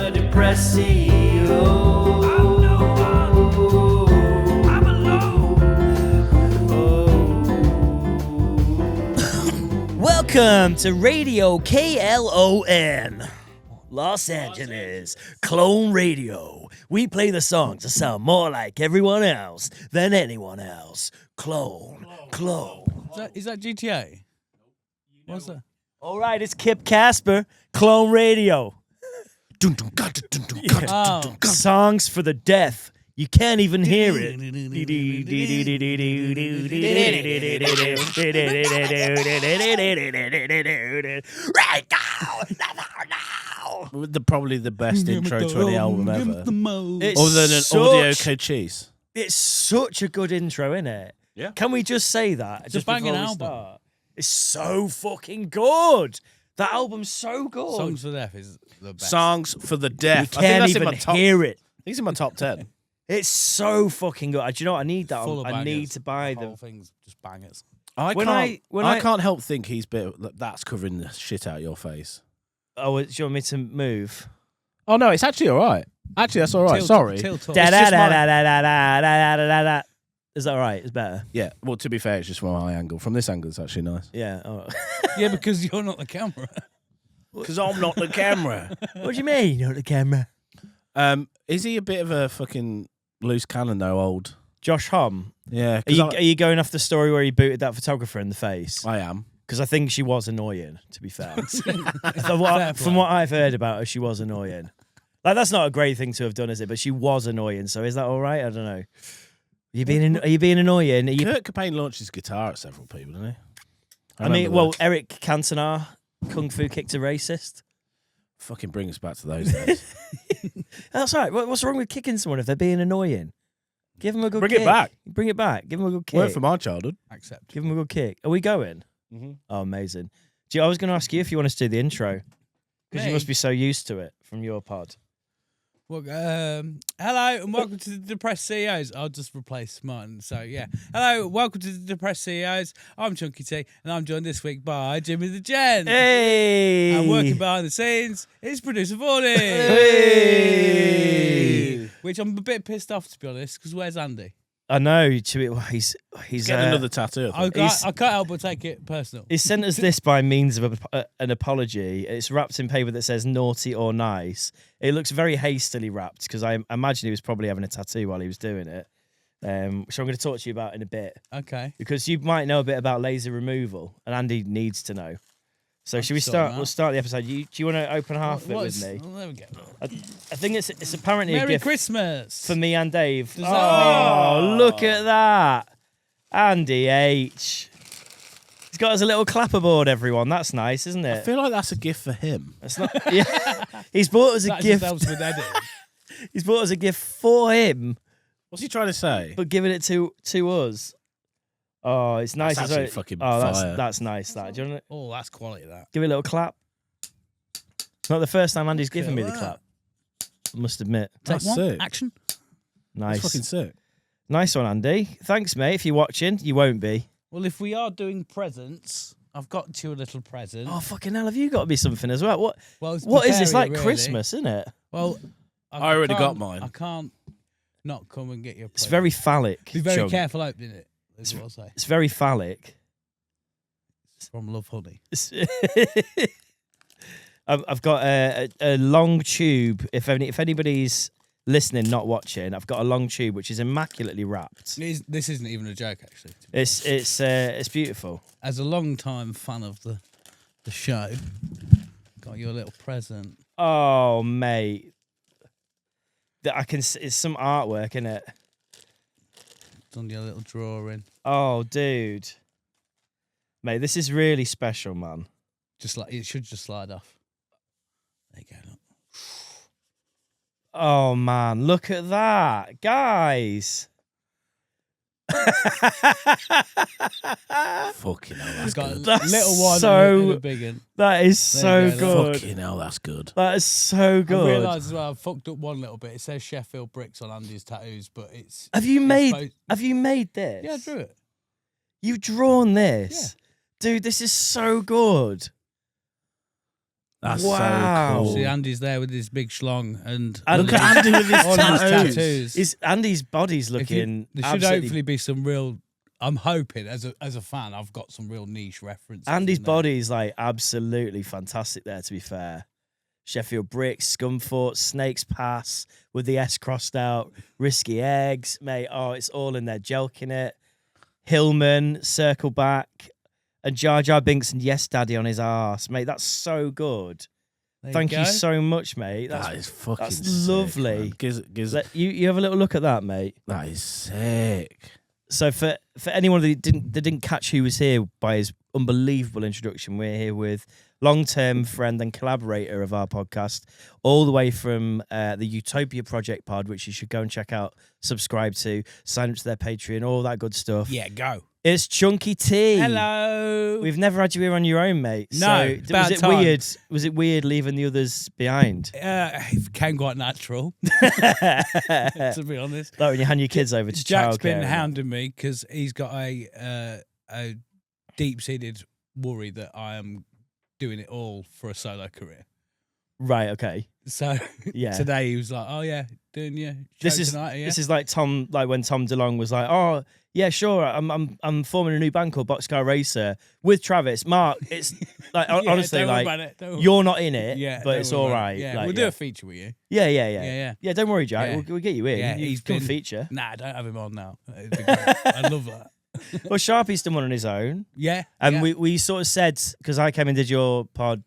a depressed CEO. I'm alone. Welcome to Radio KLON, Los Angeles, Clone Radio. We play the songs that sound more like everyone else than anyone else. Clone. Is that GTA? What's that? All right, it's Kip Casper, Clone Radio. Oh. Songs for the deaf. You can't even hear it. Right now. Probably the best intro to any album ever. It's Other than such- Audio Cochise. It's such a good intro, isn't it? Yeah. Can we just say that? It's a banging album. It's so fucking good. That album's so good. Songs for Deaf is the best. Songs for the you deaf. I think can't that's in even my top. hear it. I think it's in my top 10. It's so fucking good. Do you know what? I need that. Full of I need bangers. to buy The them. whole thing's just bangers. I When can't. I- can't help think that's covering the shit out of your face. Oh, do you want me to move? Oh no, it's actually all right. Actually, that's all right. Tilt- Sorry. tilt up. Da It's da just da my- da da da da da da da da. Is that all right? It's better. Yeah. Well, to be fair, it's just from my angle. From this angle, it's actually nice. Yeah. Oh. Yeah, because you're not the camera. Because I'm not the camera. What do you mean? You're the camera. Is he a bit of a fucking loose cannon though? Old. Josh Homme. Yeah. Are you going off the story where he booted that photographer in the face? I am. Because I think she was annoying, to be fair. Fair From what I've heard about her, she was annoying. Like, that's not a great thing to have done, is it? But she was annoying. So is that all right? I don't know. Are you being annoying? Are you, Kurt Cobain launched his guitar at several people, didn't he? I mean, remember well, that. Eric Cantona, Kung Fu kicked a racist. Fucking bring us back to those days. That's all right. What's wrong with kicking someone if they're being annoying? Give them a good Bring kick. it back. Bring it back. Give them a good kick. Word from our childhood. Accept. Give them a good kick. Are we going? Mm-hmm. Oh, amazing. I was going to ask you if you want us to do the intro. Because you Me? must be so used to it from your pod. Well, hello and welcome to the Depressed CEOs. I'll just replace Martin. So, yeah. Hello, welcome to the Depressed CEOs. I'm Chunky T, and I'm joined this week by Jimmy the Gen. Hey! And working behind the scenes is producer Vorney. Hey! Which I'm a bit pissed off, to be honest, because where's Andy? I know. He's Getting another tattoo. I think. I can't help but take it personal. He sent us this by means of an apology. It's wrapped in paper that says naughty or nice. It looks very hastily wrapped because I imagine he was probably having a tattoo while he was doing it. Which I'm going to talk to you about in a bit. Okay. Because you might know a bit about laser removal, and Andy needs to know. So should we sorry, start? Matt. We'll start the episode. Do you want to open half of it with me? Oh, there we go. I think it's apparently a Merry gift Christmas. for me and Dave. Does that Oh, mean- look at that. Andy H. He's got us a little clapperboard, everyone. That's nice, isn't I it? feel like that's a gift for him. That's not. Yeah. He's bought us a That just gift. helps with editing. He's bought us a gift for him, What's he trying to say? but giving it to us. Oh, it's nice. That's as actually well. fucking Oh, fire. that's nice. That. Do you want to Oh, that's quality, that. give it a little clap? It's not the first time Andy's given me the that. clap. I must admit. That's Take one. sick. Action. Nice. That's fucking sick. Nice one, Andy. Thanks, mate. If you're watching, you won't be. Well, if we are doing presents, I've got you a little present. Oh, fucking hell, have you got to be something as well? Well, it's What is this, preparing like it, really. Christmas, isn't it? Well, I already got can't- mine. I can't not come and get your present. It's very phallic. Be very Chunk. careful opening it, is what I'll say. It's very phallic. From Love Honey. I've got a long tube. If anybody's listening, not watching, I've got a long tube which is immaculately wrapped. This isn't even a joke, actually. It's beautiful. As a long-time fan of the show, got you a little present. Oh, mate, that I can. It's some artwork, isn't it? Done your little drawing. Oh, dude, mate, this is really special, man. Just like it should just slide off. There you go. Look. Oh man, look at that, guys. Fucking hell, that's It's got a good. That's little one so- and a big one. That is There so you go, good. Fucking hell, that's good. That is so I good. realised as well, I fucked up one little bit. It says Sheffield bricks on Andy's tattoos, but it's. Have you it's made? supposed- Have you made this? Yeah, I drew it. You've drawn this, dude. This is so good. That's Wow. so cool. See, Andy's there with his big schlong and Look at Andy with his all his tattoos. tattoos. Is Andy's body's If you- looking there should absolutely... hopefully be some real. I'm hoping as a fan, I've got some real niche references. Andy's in there. body's like absolutely fantastic there, to be fair. Sheffield Bricks, Scunthorpe, Snakes Pass with the S crossed out, Risky Eggs, mate. Oh, it's all in there. Jelking it. Hillman, Circle Back, and Jar Jar Binks and Yes Daddy on his arse, mate. That's so good. There Thank you go. so much, mate. That is fucking that's sick, lovely. man. You have a little look at that, mate. That is sick. So for anyone that didn't catch who was here by his unbelievable introduction, we're here with long-term friend and collaborator of our podcast, all the way from the Utopia Project pod, which you should go and check out, subscribe to, sign up to their Patreon, all that good stuff. Yeah, go. It's Chunky T. Hello. We've never had you here on your own, mate. No, So, it's about was it time. weird? Was it weird leaving the others behind? It became quite natural, to be honest. Like when you hand your kids over to Jack's childcare. been hounding me because he's got a deep-seated worry that I am doing it all for a solo career. Right. Okay. So Yeah. today he was like, "Oh yeah, doing your show tonight." Yeah? This is like Tom, like when Tom DeLonge was like, "Oh yeah, sure, I'm forming a new band called Boxcar Racer with Travis, Mark." It's like Yeah, honestly, don't worry like about it, don't worry. you're not in it, Yeah, but don't it's worry all about it. right. Yeah, Like, we'll do a feature with you. Yeah. Don't worry, Jack. Yeah. We'll get you in. Yeah, you he's can been- feature. Nah, don't have him on now. It'd be great. I love that. Well, Sharpie's done one on his own, Yeah, and yeah. we sort of said, because I came and did your pod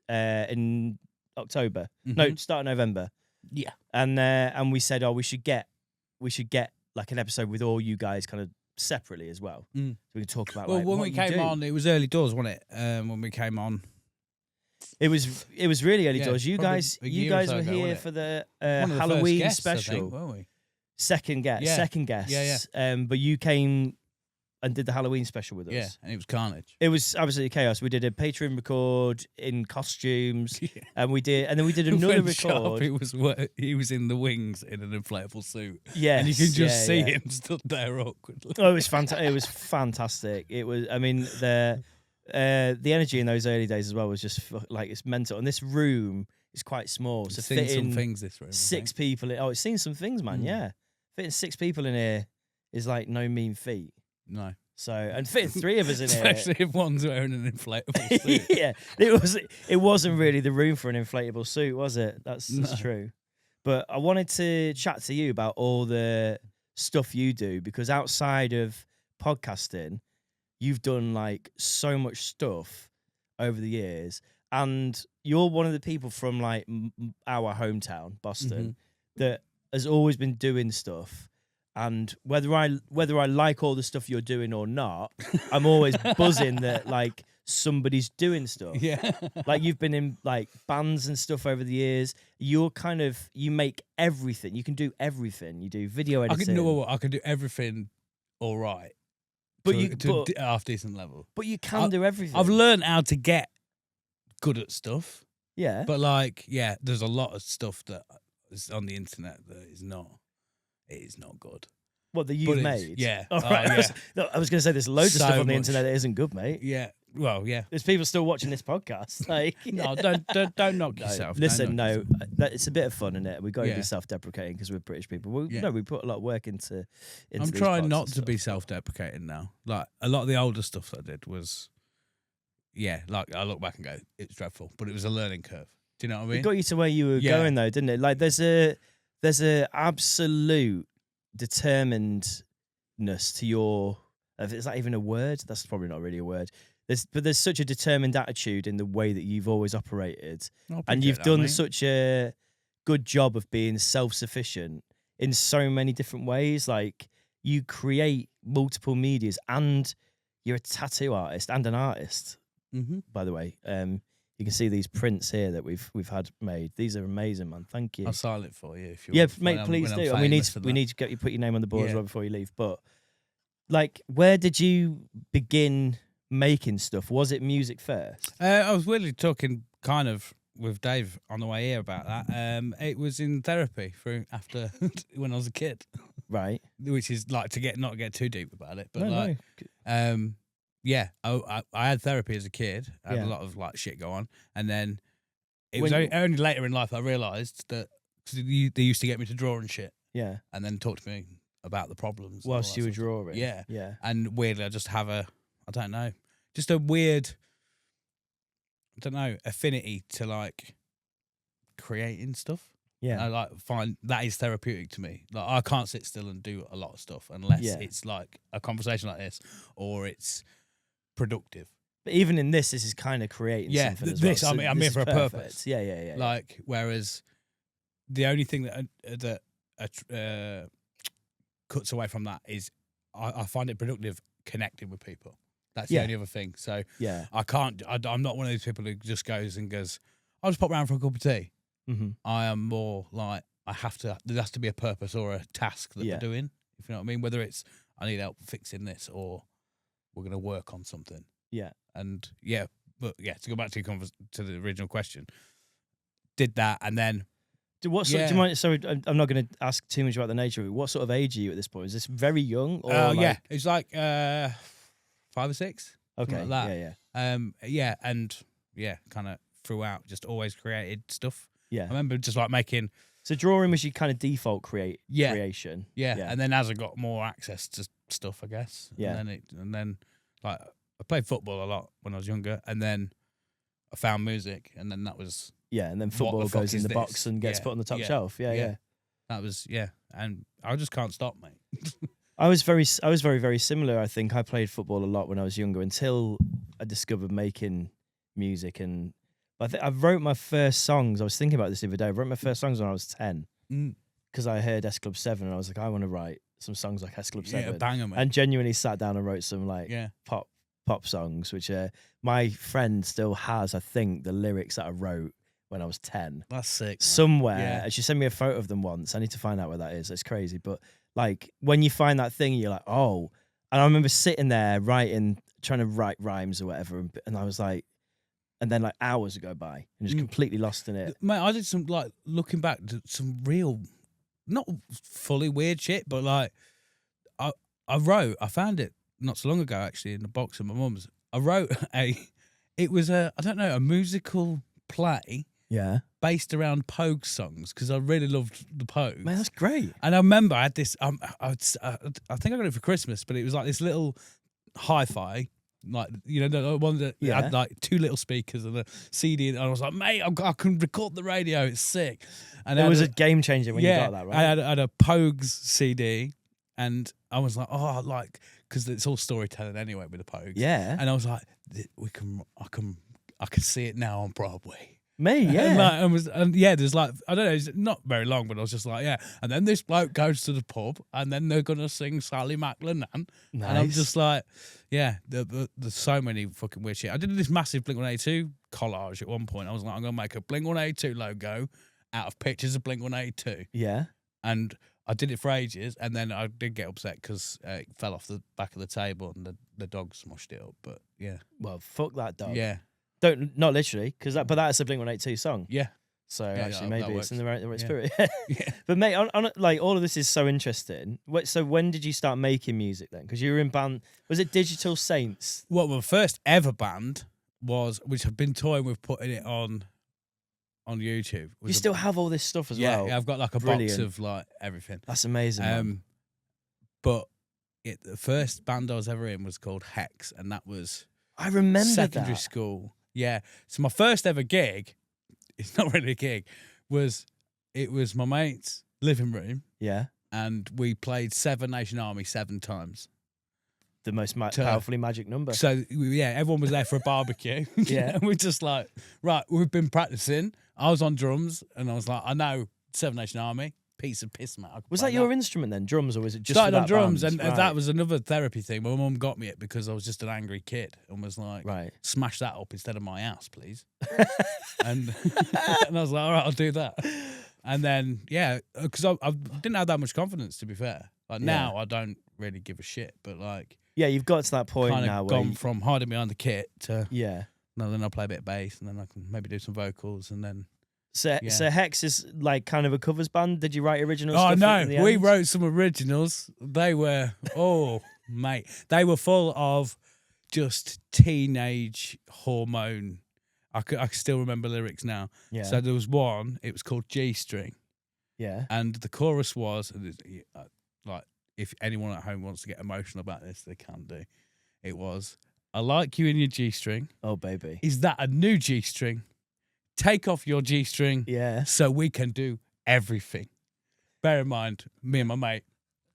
in October, no, Mhm. start of November. Yeah. And we said, oh, we should get like an episode with all you guys kind of separately as well. Mm. So we can talk about. Well, like, when what we you came do. on, it was early doors, wasn't it? When we came on, it was really early Yeah, doors. You probably guys, a you year or guys so were ago, here wasn't it? for the One of the first Halloween guests, I special. think, weren't we? Second guest, Yeah. second guest. Yeah, But you came and did the Halloween special with us. Yeah, and it was carnage. It was absolutely chaos. We did a Patreon record in costumes, and then we did another When record. Sharpie he was in the wings in an inflatable suit. Yes, and you can just see yeah. him stood there awkwardly. Oh, it was fantastic. It was fantastic. It was. I mean, the energy in those early days as well was just like it's mental. And this room is quite small, so It's seen some fitting things this room. I six think. people. It's seen some things, man. Mm. Yeah, fitting 6 people in here is like no mean feat. No, So, and fitting 3 of us in here. especially if one's wearing an inflatable suit. Yeah, it wasn't really the room for an inflatable suit, was it? That's No. true. But I wanted to chat to you about all the stuff you do, because outside of podcasting, you've done like so much stuff over the years, and you're one of the people from like our hometown, Boston, that has always been doing stuff. And whether I like all the stuff you're doing or not, I'm always buzzing that like somebody's doing stuff. Yeah, Like you've been in like bands and stuff over the years. You make everything. You can do everything. You do video I editing. can do everything all right, But to, you- to but- a half decent level. But you can do everything. I've learned how to get good at stuff, Yeah. but like, yeah, there's a lot of stuff that is on the internet that is not. It is not good. What that But you've it's- made. yeah. Oh, Oh, right. yeah. No, I was going to say there's loads of So stuff on the much. internet that isn't good, mate. Yeah. Well, yeah. There's people still watching this podcast. Like, No, don't knock No, yourself. listen, Don't knock no, it's a bit of fun, isn't it? We've got to Yeah. be self-deprecating because we're British people. Yeah. We put a lot of work into I'm these trying pods not and to stuff. be self-deprecating now. Like a lot of the older stuff that I did was, yeah. Like I look back and go, it's dreadful, but it was a learning curve. Do you know what I It mean? got you to where you were Yeah. going, though, didn't it? Like there's a absolute determinedness to your. Is that even a word? That's probably not really a word. There's such a determined attitude in the way that you've always operated, I and appreciate you've that, done mate. such a good job of being self-sufficient in so many different ways. Like you create multiple medias, and you're a tattoo artist and an artist. Mhm. By the way, you can see these prints here that we've had made. These are amazing, man. Thank you. I'll sign it for you if you Yeah, want. mate, please do. And we need to get you put your name on the board as Yeah. well before you leave. But like, where did you begin making stuff? Was it music first? I was really talking kind of with Dave on the way here about that. It was in therapy after when I was a kid, Right. which is like not get too deep about it, but No, like, no. yeah, I had therapy as a kid. I had Yeah. a lot of like shit go on, and then It was only later in life I realised that cause they used to get me to draw and shit, Yeah. and then talk to me about the problems. and Whilst all you that were sort of drawing. stuff. Yeah. Yeah. And weirdly, I just have I don't know, just a weird, affinity to like creating stuff. Yeah. And I like find that is therapeutic to me. Like I can't sit still and do a lot of stuff unless Yeah. it's like a conversation like this or it's productive. But even in this is kind of creating Yeah, something as this, well. I'm this here is for a perfect. purpose. Yeah. Like whereas the only thing that cuts away from that is I find it productive connecting with people. That's the Yeah. only other thing. So Yeah. I'm not one of those people who just goes, I'll just pop round for a cup of tea. Mm-hmm. I am more like there has to be a purpose or a task that Yeah. we're doing. If you know what I mean, whether it's I need help fixing this or we're going to work on something. Yeah. And to go back to the original question, did that and then Do you mind? Sorry, I'm not going to ask too much about the nature of it. What sort of age are you at this point? Is this very young? Or yeah, it's like 5 or 6. Okay. Like that. Yeah. And kind of throughout, just always created stuff. I Yeah. remember just like making So drawing was your kind of default Yeah. creation. Yeah. Yeah. And then as I got more access to stuff, I guess. Yeah. And then like I played football a lot when I was younger, and then I found music, and then that was Yeah, and then the football fuck goes in is the this? box and gets Yeah, put on the top yeah, shelf. Yeah. yeah. that was and I just can't stop, mate. I was very, very similar. I think I played football a lot when I was younger until I discovered making music, and I wrote my first songs. I was thinking about this the other day. I wrote my first songs when I was 10 because I heard S Club 7 and I was like, I want to write some songs like S Club 7. Yeah, banger, mate. And genuinely sat down and wrote some like pop songs, which my friend still has, I think, the lyrics that I wrote when I was 10. That's sick, man. Somewhere. Yeah. She sent me a photo of them once. I need to find out where that is. It's crazy. But like when you find that thing, you're like, oh. And I remember sitting there trying to write rhymes or whatever. And I was like, and then like hours would go by and just completely lost in it. Mate, I did some like looking back to some real, not fully weird shit, but like I found it not so long ago actually in the box of my mum's. I wrote it was a musical play Yeah. based around Pogue songs because I really loved the Pogues. Man, that's great. And I remember I had this. I think I got it for Christmas, but it was like this little hi-fi, like the one that had like 2 little speakers and a CD. And I was like, mate, I can record the radio. It's sick. And It was a game changer when you got that, right? I had a Pogues CD, and I was like, because it's all storytelling anyway with the Pogues. Yeah. And I was like, I can see it now on Broadway. Me, yeah. There's like, I don't know, it's not very long, but I was just like, yeah. And then this bloke goes to the pub, and then they're gonna sing Sally McLennan, Nice. and I'm just like, yeah. There's so many fucking weird shit. I did this massive Blink-182 collage at one point. I was like, I'm gonna make a Blink-182 logo out of pictures of Blink-182, Yeah. and I did it for ages, and then I did get upset because it fell off the back of the table and the dog smushed it up. But yeah, Well, fuck that dog. yeah, Not literally, but that's a Blink-182 song. yeah. So Yeah, actually, that maybe it's in the right Yeah. spirit. Yeah. But mate, on like all of this is so interesting. So when did you start making music then? Because you were in band. Was it Digital Saints? Well, my first ever band was, which I've been toying with putting it on YouTube. You still have all this stuff as well. Yeah, I've got like a Brilliant. box of like everything. That's amazing. Man. But the first band I was ever in was called Hex, and that was I remember secondary that. school. Yeah. So my first ever gig, it's not really a gig, it was my mate's living room, Yeah. and we played Seven Nation Army 7 times. The most powerfully magic number. So everyone was there for a barbecue. Yeah. And we're just like, right, we've been practicing. I was on drums, and I was like, I know Seven Nation Army, piece of piss, mate. Was that your instrument then? Drums, or was it just started for on that drums, band? and that was another therapy thing. My mum got me it because I was just an angry kid and was like, right. smash that up instead of my ass, please. and I was like, all right, I'll do that. And then because I didn't have that much confidence, to be fair. Like now, I don't really give a shit, but like. Yeah, you've got to that point kind now of where gone from hiding behind the kit to no, then I'll play a bit of bass, and then I can maybe do some vocals, and then So Hex is like kind of a covers band. Did you write original stuff? Oh no, in the we end? wrote some originals. They were mate, they were full of just teenage hormone. I can still remember lyrics now. Yeah. So there was one. It was called G String, Yeah. and the chorus was like, if anyone at home wants to get emotional about this, they can do. It was, I like you in your G string. Oh, baby. Is that a new G string? Take off your G string. Yeah. So we can do everything. Bear in mind, me and my mate,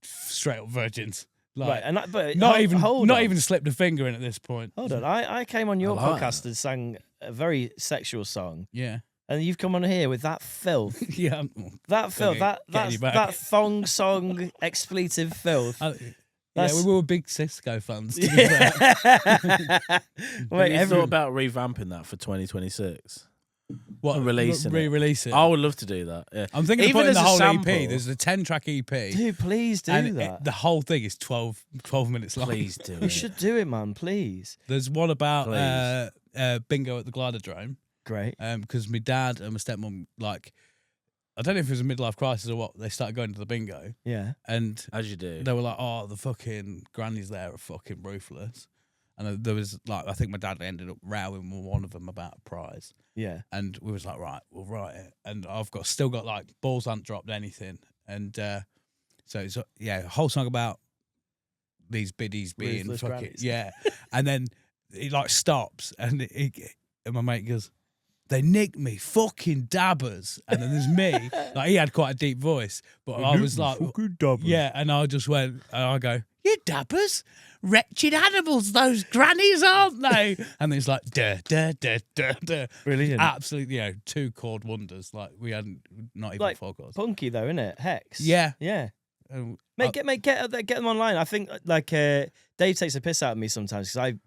straight up virgins. Like, Right. And but not hold on. even slipped a finger in at this point. Hold on. I came on your like podcast and sang a very sexual song, Yeah. and you've come on here with that filth. Yeah. That filth. Getting you back. That thong song expletive filth. Yeah, That's- we were big Cisco fans. To be fair. Wait, Have you thought about revamping that for 2026? What, And releasing it. re-release it? I would love to do that. Yeah. I'm thinking Even of putting as the a whole sample. EP. There's a 10-track EP. dude, please do and that. the whole thing is 12 minutes long. Please do You it. should do it, man. Please. There's one about Please. bingo at the Glidodrome. Great. Because my dad and my stepmom, like, I don't know if it was a midlife crisis or what, they started going to the bingo. Yeah. And As you do. they were like, oh, the fucking grannies there are fucking ruthless. And there was, like, I think my dad ended up rowing with one of them about a prize. Yeah. And we was like, right, we'll write it. And I've still got like, balls haven't dropped anything. And so it's, a whole song about these biddies being Ruthless fucking, grannies. yeah. And then it like stops and and my mate goes, they nicked me, fucking dabbers. And then there's me, like he had quite a deep voice, but I was like, yeah. And I just went, and I go, you dabbers? Wretched animals, those grannies, aren't they? And it's like, duh, duh, duh, duh, duh. Brilliant. Absolutely, 2 chord wonders. Like, we hadn't, not even Like 4 chords. Punky though, isn't it? Hex. Yeah. Yeah. Um, Get them online. I think like Dave takes a piss out of me sometimes because I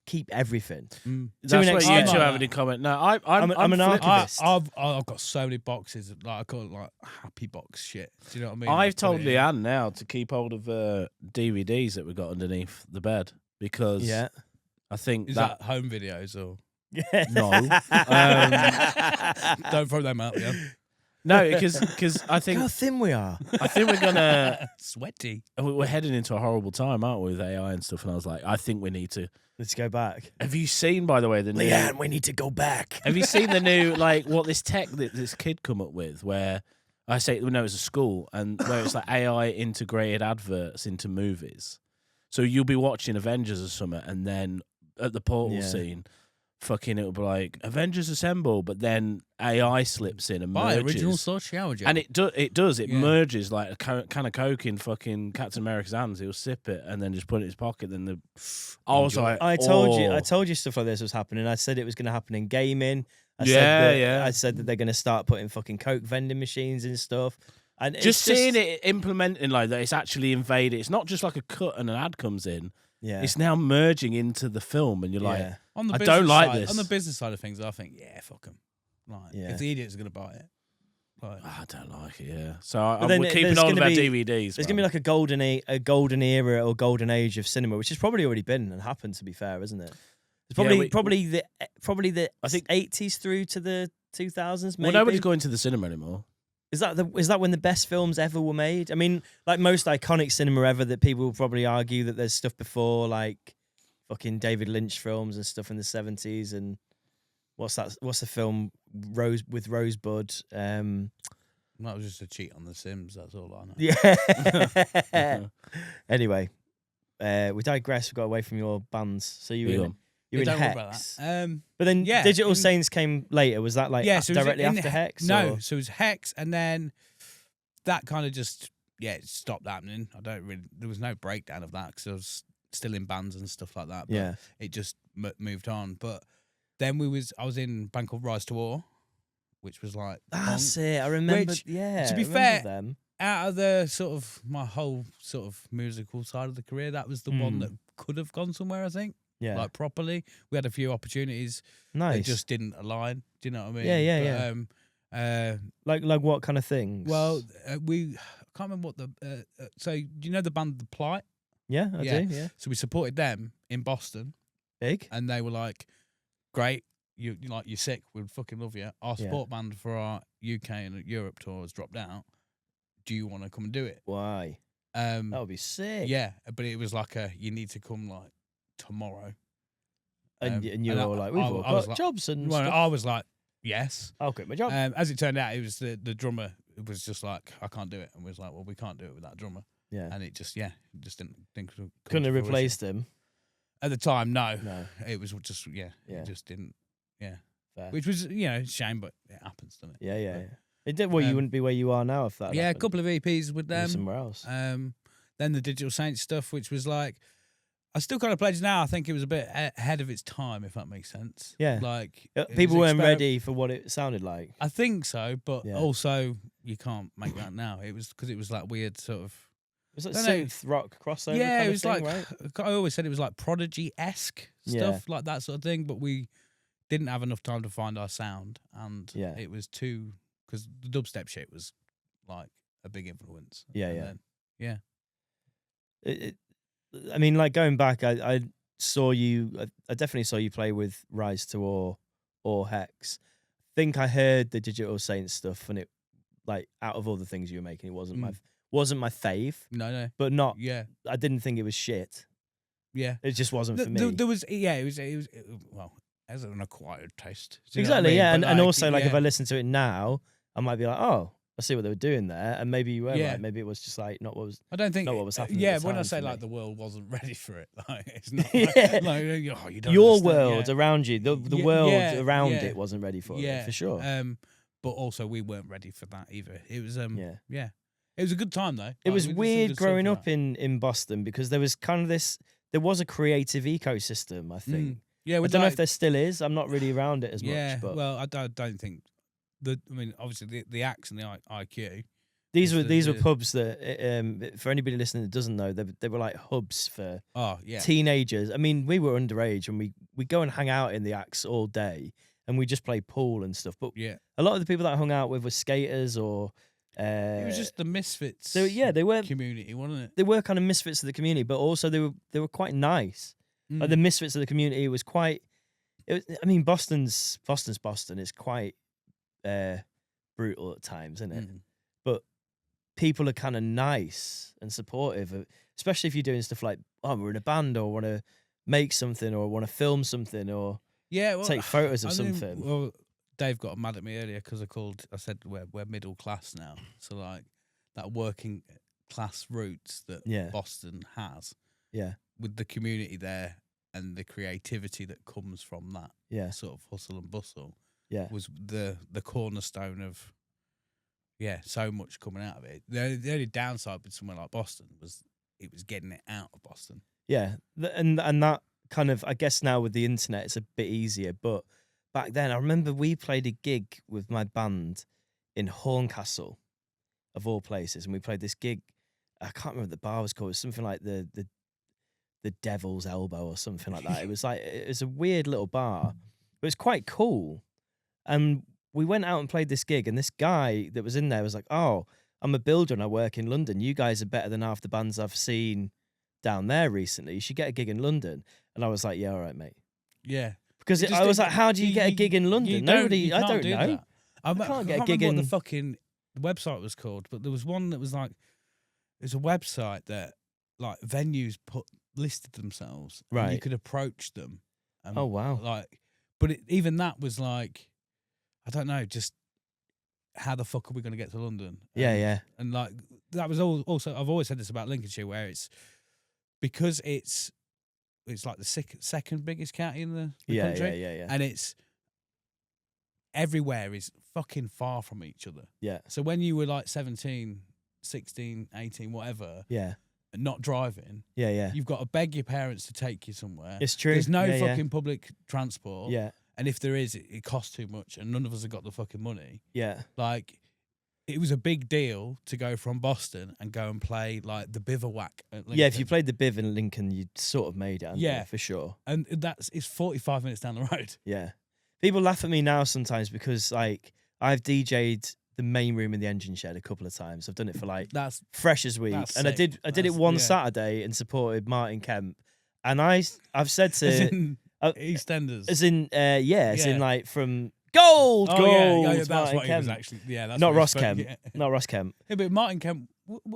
keep everything. That's an what extra- you I'm two like have that. in comment. No, I'm an flipping- archivist. I've got so many boxes, like I call it like happy box shit. Do you know what I mean? I've Like, told put it in. Leanne now to keep hold of DVDs that we got underneath the bed because Yeah. I think Is that home videos or Yeah. no, don't throw them out? Yeah, no, because I think How thin we are. we're gonna sweaty. we're heading into a horrible time, aren't we, with AI and stuff? And I was like, I think we need to. Let's go back. Have you seen, by the way, the new? Leanne, we need to go back. Have you seen the new, like, what this tech that this kid come up with, where I say, no, it was a school, and where it's like AI integrated adverts into movies. So you'll be watching Avengers or something, and then at the portal scene, fucking it'll be like, Avengers Assemble, but then AI slips in and Buy merges. original source shower gel. And it does. It Yeah. merges like a can of Coke in fucking Captain America's hands. He'll sip it and then just put it in his pocket. Then I was like, I told you stuff like this was happening. I said it was going to happen in gaming. I said that they're going to start putting fucking Coke vending machines and stuff. And just seeing it implementing like that, it's actually invaded. It's not just like a cut and an ad comes in. Yeah. It's now merging into the film, and you're like, Yeah. on the I business don't like side, this. On the business side of things, I think, yeah, fuck them. Like, Yeah. if the idiots are going to buy it, like, I don't like it. Yeah. So But then we're keeping there's on gonna with our be- DVDs. There's going to be like a golden era or golden age of cinema, which has probably already been and happened, to be fair, isn't it? It's probably the I think 80s through to the 2000s. Maybe. well, nobody's going to the cinema anymore. Is that when the best films ever were made? I mean, like most iconic cinema ever, that people will probably argue that there's stuff before, like fucking David Lynch films and stuff in the 70s. And what's that? What's the film Rosebud? that was just a cheat on The Sims. That's all I know. Yeah. Anyway, we digress. We got away from your bands. So you were in Don't worry about Hex. that. But then yeah, Digital Saints came later. Was that like So it was directly in after Hex? No, or- so it was Hex, and then that kind of just it stopped happening. There was no breakdown of that because I was still in bands and stuff like that. But Yeah. it just moved on. But then I was in a band called Rise to War, which was like That's punk. it. I remember. Which, Yeah. to be I remember fair, them. Out of the sort of my whole sort of musical side of the career, that was the one that could have gone somewhere. I think. Yeah. Like properly, we had a few opportunities. Nice. They just didn't align. Do you know what I mean? Yeah, yeah. Like what kind of things? Well, I can't remember what the. So you know the band The Plight? yeah, I yeah. do. Yeah. So we supported them in Boston, Big. and they were like, "Great, you're sick. We'd fucking love you." Our support band for our UK and Europe tour has dropped out. Do you want to come and do it? Why? That would be sick. Yeah, but it was like you need to come like tomorrow. And you're all like, we've all was got like, jobs and well, stuff. I was like, yes. I'll quit my job. As it turned out, it was the drummer. It was just like, I can't do it, and we was like, well, we can't do it with that drummer. Yeah. And it just didn't think it would come Couldn't to have fruition. replaced him. At the time. No, No. it was just Yeah. it just didn't. Yeah, Fair. which was a shame, but it happens, doesn't it? Yeah. It did. Well, you wouldn't be where you are now if that. Yeah, a happened. couple of EPs with You're them. somewhere else. Then the Digital Saints stuff, which was like, I still kind of pledge now. I think it was a bit ahead of its time, if that makes sense. Yeah. Like People weren't ready for what it sounded like. I think so, but Yeah. also you can't make that now. It was because it was like weird sort of. Was it Don't know. synth rock crossover? Yeah, kind it was of thing, like right? I always said it was like Prodigy-esque stuff, like that sort of thing. But we didn't have enough time to find our sound, and it was too because the dubstep shit was like a big influence. Yeah. Then, I mean, like going back, I saw you. I definitely saw you play with Rise to or Hex. I think I heard the Digital Saints stuff, and it like out of all the things you were making, it wasn't my fave. No, But not. yeah, I didn't think it was shit. yeah. It just wasn't for me. There was, it was well, as an acquired taste. Do you know what I Exactly. mean? Yeah, But and also like if yeah. I listen to it now, I might be like, oh, I see what they were doing there, and maybe you were Yeah. right. Maybe it was just like not what was. I don't think not what was happening at Yeah, the when I time say for like me. the world wasn't ready for it, like it's not Yeah. like oh, you don't Your understand, world yeah. around you, the Yeah, world yeah, around yeah. it wasn't ready for Yeah, it, for sure. But also we weren't ready for that either. It was Yeah. It was a good time though. It Like, was we did some weird good stuff growing with up that. in Boston because there was kind of there was a creative ecosystem, I think. Yeah, I with don't know like- if there still is. I'm not really around it as yeah, much. But well, I don't think I mean, obviously the Axe and the IQ. these were the- pubs that, for anybody listening that doesn't know, they were like hubs for Oh yeah, teenagers. I mean, we were underage and we go and hang out in the Axe all day and we just play pool and stuff. But yeah. a lot of the people that I hung out with were skaters or. It was just the misfits. They were community, wasn't it? they were kind of misfits of the community, but also they were quite nice. Like the misfits of the community was quite. I mean, Boston's Boston is quite brutal at times, isn't it? But people are kind of nice and supportive, especially if you're doing stuff like, oh, we're in a band or want to make something or want to film something or Yeah, well, take photos of I mean, something. Well, Dave got mad at me earlier because I said we're middle class now, so like that working class roots that Yeah. Boston has, Yeah, with the community there and the creativity that comes from that yeah, sort of hustle and bustle yeah, was the cornerstone of so much coming out of it. The only downside with somewhere like Boston was it was getting it out of Boston. yeah. And that kind of, I guess now with the internet, it's a bit easier. But back then, I remember we played a gig with my band in Horncastle, of all places, and we played this gig. I can't remember what the bar was called. It was something like the Devil's Elbow or something like that. It was a weird little bar, but it was quite cool. And we went out and played this gig, and this guy that was in there was like, "Oh, I'm a builder and I work in London. You guys are better than half the bands I've seen down there recently. You should get a gig in London." And I was like, "Yeah, all right, mate." Yeah, Because I was like, "How do you get a gig in London?" Nobody, I don't do know. that. I can't get a can't gig remember in- what the fucking website was called, but there was one that was like, it's a website that like venues listed themselves, and you Right. could approach them. And Oh, wow. Like, but even that was like, I don't know, just how the fuck are we going to get to London? Yeah, yeah, And like that was also I've always said this about Lincolnshire, where it's because it's like the second biggest county in the yeah, country, yeah. and it's everywhere is fucking far from each other. Yeah, So when you were like 17, 16, 18, whatever, yeah, and not driving, yeah. you've got to beg your parents to take you somewhere. It's true. There's no Yeah, yeah. fucking public transport. Yeah, And if there is, it costs too much, and none of us have got the fucking money. yeah, Like, it was a big deal to go from Boston and go and play like the Bivouac at Lincoln. yeah. If you played the Biv in Lincoln, you sort of made it. hadn't you? Yeah. For sure. and it's 45 minutes down the road. Yeah. People laugh at me now sometimes because like I've DJ'd the main room in the engine shed a couple of times. I've done it for like That's Freshers Week, That's and I sick. did it That's- one yeah. Saturday and supported Martin Kemp. And I've said as to in EastEnders. as in as in Yeah. like from gold, Oh gold. yeah, that's Martin what he was Kemp. actually. Yeah, that's Not what he Ross spoke- Kemp. Yeah. Not Ross Kemp. Yeah, but Martin Kemp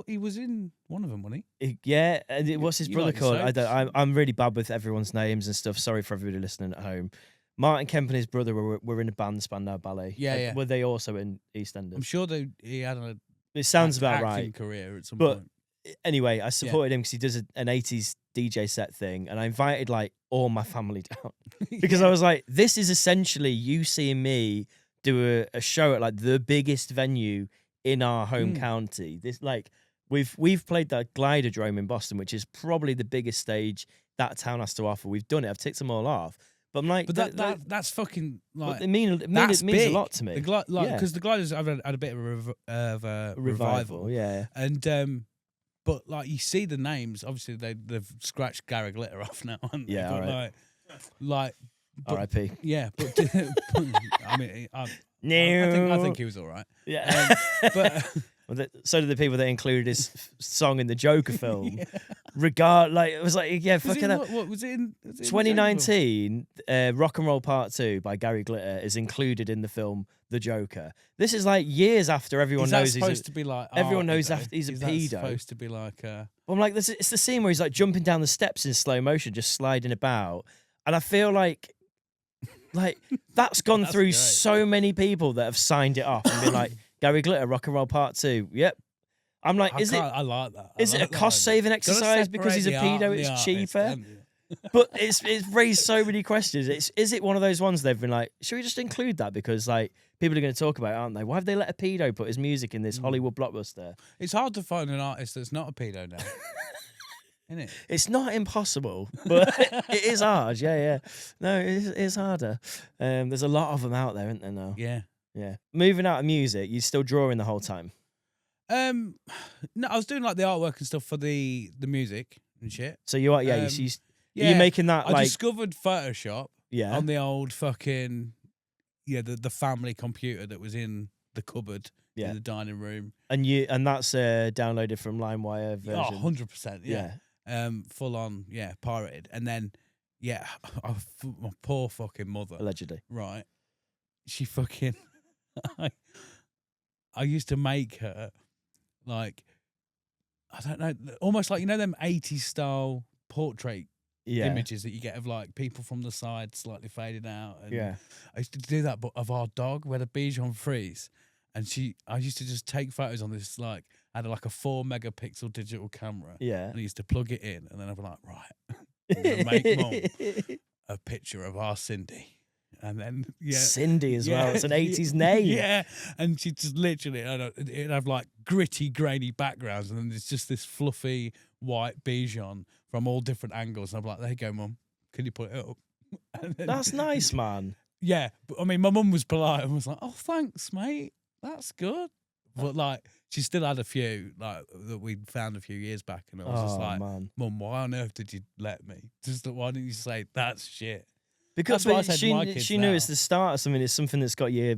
He was in one of them, wasn't Yeah, and what's his you brother like the called? soaps. I'm really bad with everyone's names and stuff. Sorry for everybody listening at home. Martin Kemp and his brother were in a band, Spandau Ballet. Yeah, yeah. Were they also in EastEnders? I'm sure he had a It sounds about acting right. career at some But point. anyway, I supported him because he does an 80s DJ set thing, and I invited like all my family down because I was like, this is essentially you seeing me do a show at like the biggest venue in our home county. This like we've played that Gliderdome in Boston, which is probably the biggest stage that town has to offer. We've done it. I've ticked them all off. But I'm like, But that's fucking like it means that's a big. lot to me. Because the Gliders have had a bit of a revival, yeah. and but like you see the names, obviously they've scratched Gary Glitter off now, haven't they? Yeah, but right. like R.I.P. yeah, but I mean, I No, think he was all right. yeah. But So did the people that included his song in the Joker film. It was like, yeah, was it fucking in, hell. what was it in? Was it in 2019, Rock and Roll Part 2 by Gary Glitter is included in the film The Joker. This is like years after everyone Is that knows supposed to be like everyone art, knows though? after he's a Is that pedo. supposed to be like I'm like, it's the scene where he's like jumping down the steps in slow motion, just sliding about. And I feel like that's gone That's through great. so many people that have signed it off and been like, Gary Glitter, Rock and Roll Part 2. Yep. I'm like, I like that. is it a cost-saving exercise because he's a pedo? It's cheaper. But it's raised so many questions. Is it one of those ones they've been like, should we just include that because like people are going to talk about it, aren't they? Why have they let a pedo put his music in this Hollywood blockbuster? It's hard to find an artist that's not a pedo now, isn't it? It's not impossible, but it is hard. Yeah. No, it's harder. There's a lot of them out there, isn't there now? Yeah. Yeah. Moving out of music, you're still drawing the whole time. No, I was doing like the artwork and stuff for the music and shit. So you are, yeah. Yeah, you're making that I like, discovered Photoshop yeah, on the old fucking the family computer that was in the cupboard Yeah. in the dining room. and that's downloaded from LimeWire version. Oh, 100%, yeah. Full on, yeah, pirated. And then, yeah, my poor fucking mother, Allegedly. right? She fucking, I used to make her like, I don't know, almost like, you know, them 80s style portrait Yeah. images that you get of like people from the side slightly faded out. And Yeah. I used to do that, but of our dog, we had a Bichon Frise, and I used to just take photos on this, like, I had like a 4 megapixel digital camera. Yeah. And I used to plug it in, and then I'd be like, right, I'm gonna make mom a picture of our Cindy. And then, yeah. Cindy as well. Yeah, It's an 80s name. Yeah. And she just literally, it'd have like gritty, grainy backgrounds, and then there's just this fluffy white Bichon from all different angles. And I'm like, there you go, mum. Can you put it up? And then, That's nice, man. yeah. But I mean, my mum was polite and was like, oh, thanks, mate. That's good. But like, she still had a few like that we found a few years back, and I was just like, man. Mum, why on earth did you let me? Just why didn't you say that's shit? Because That's what I but said to my kids she knew now. it's the start of something. It's something that's got you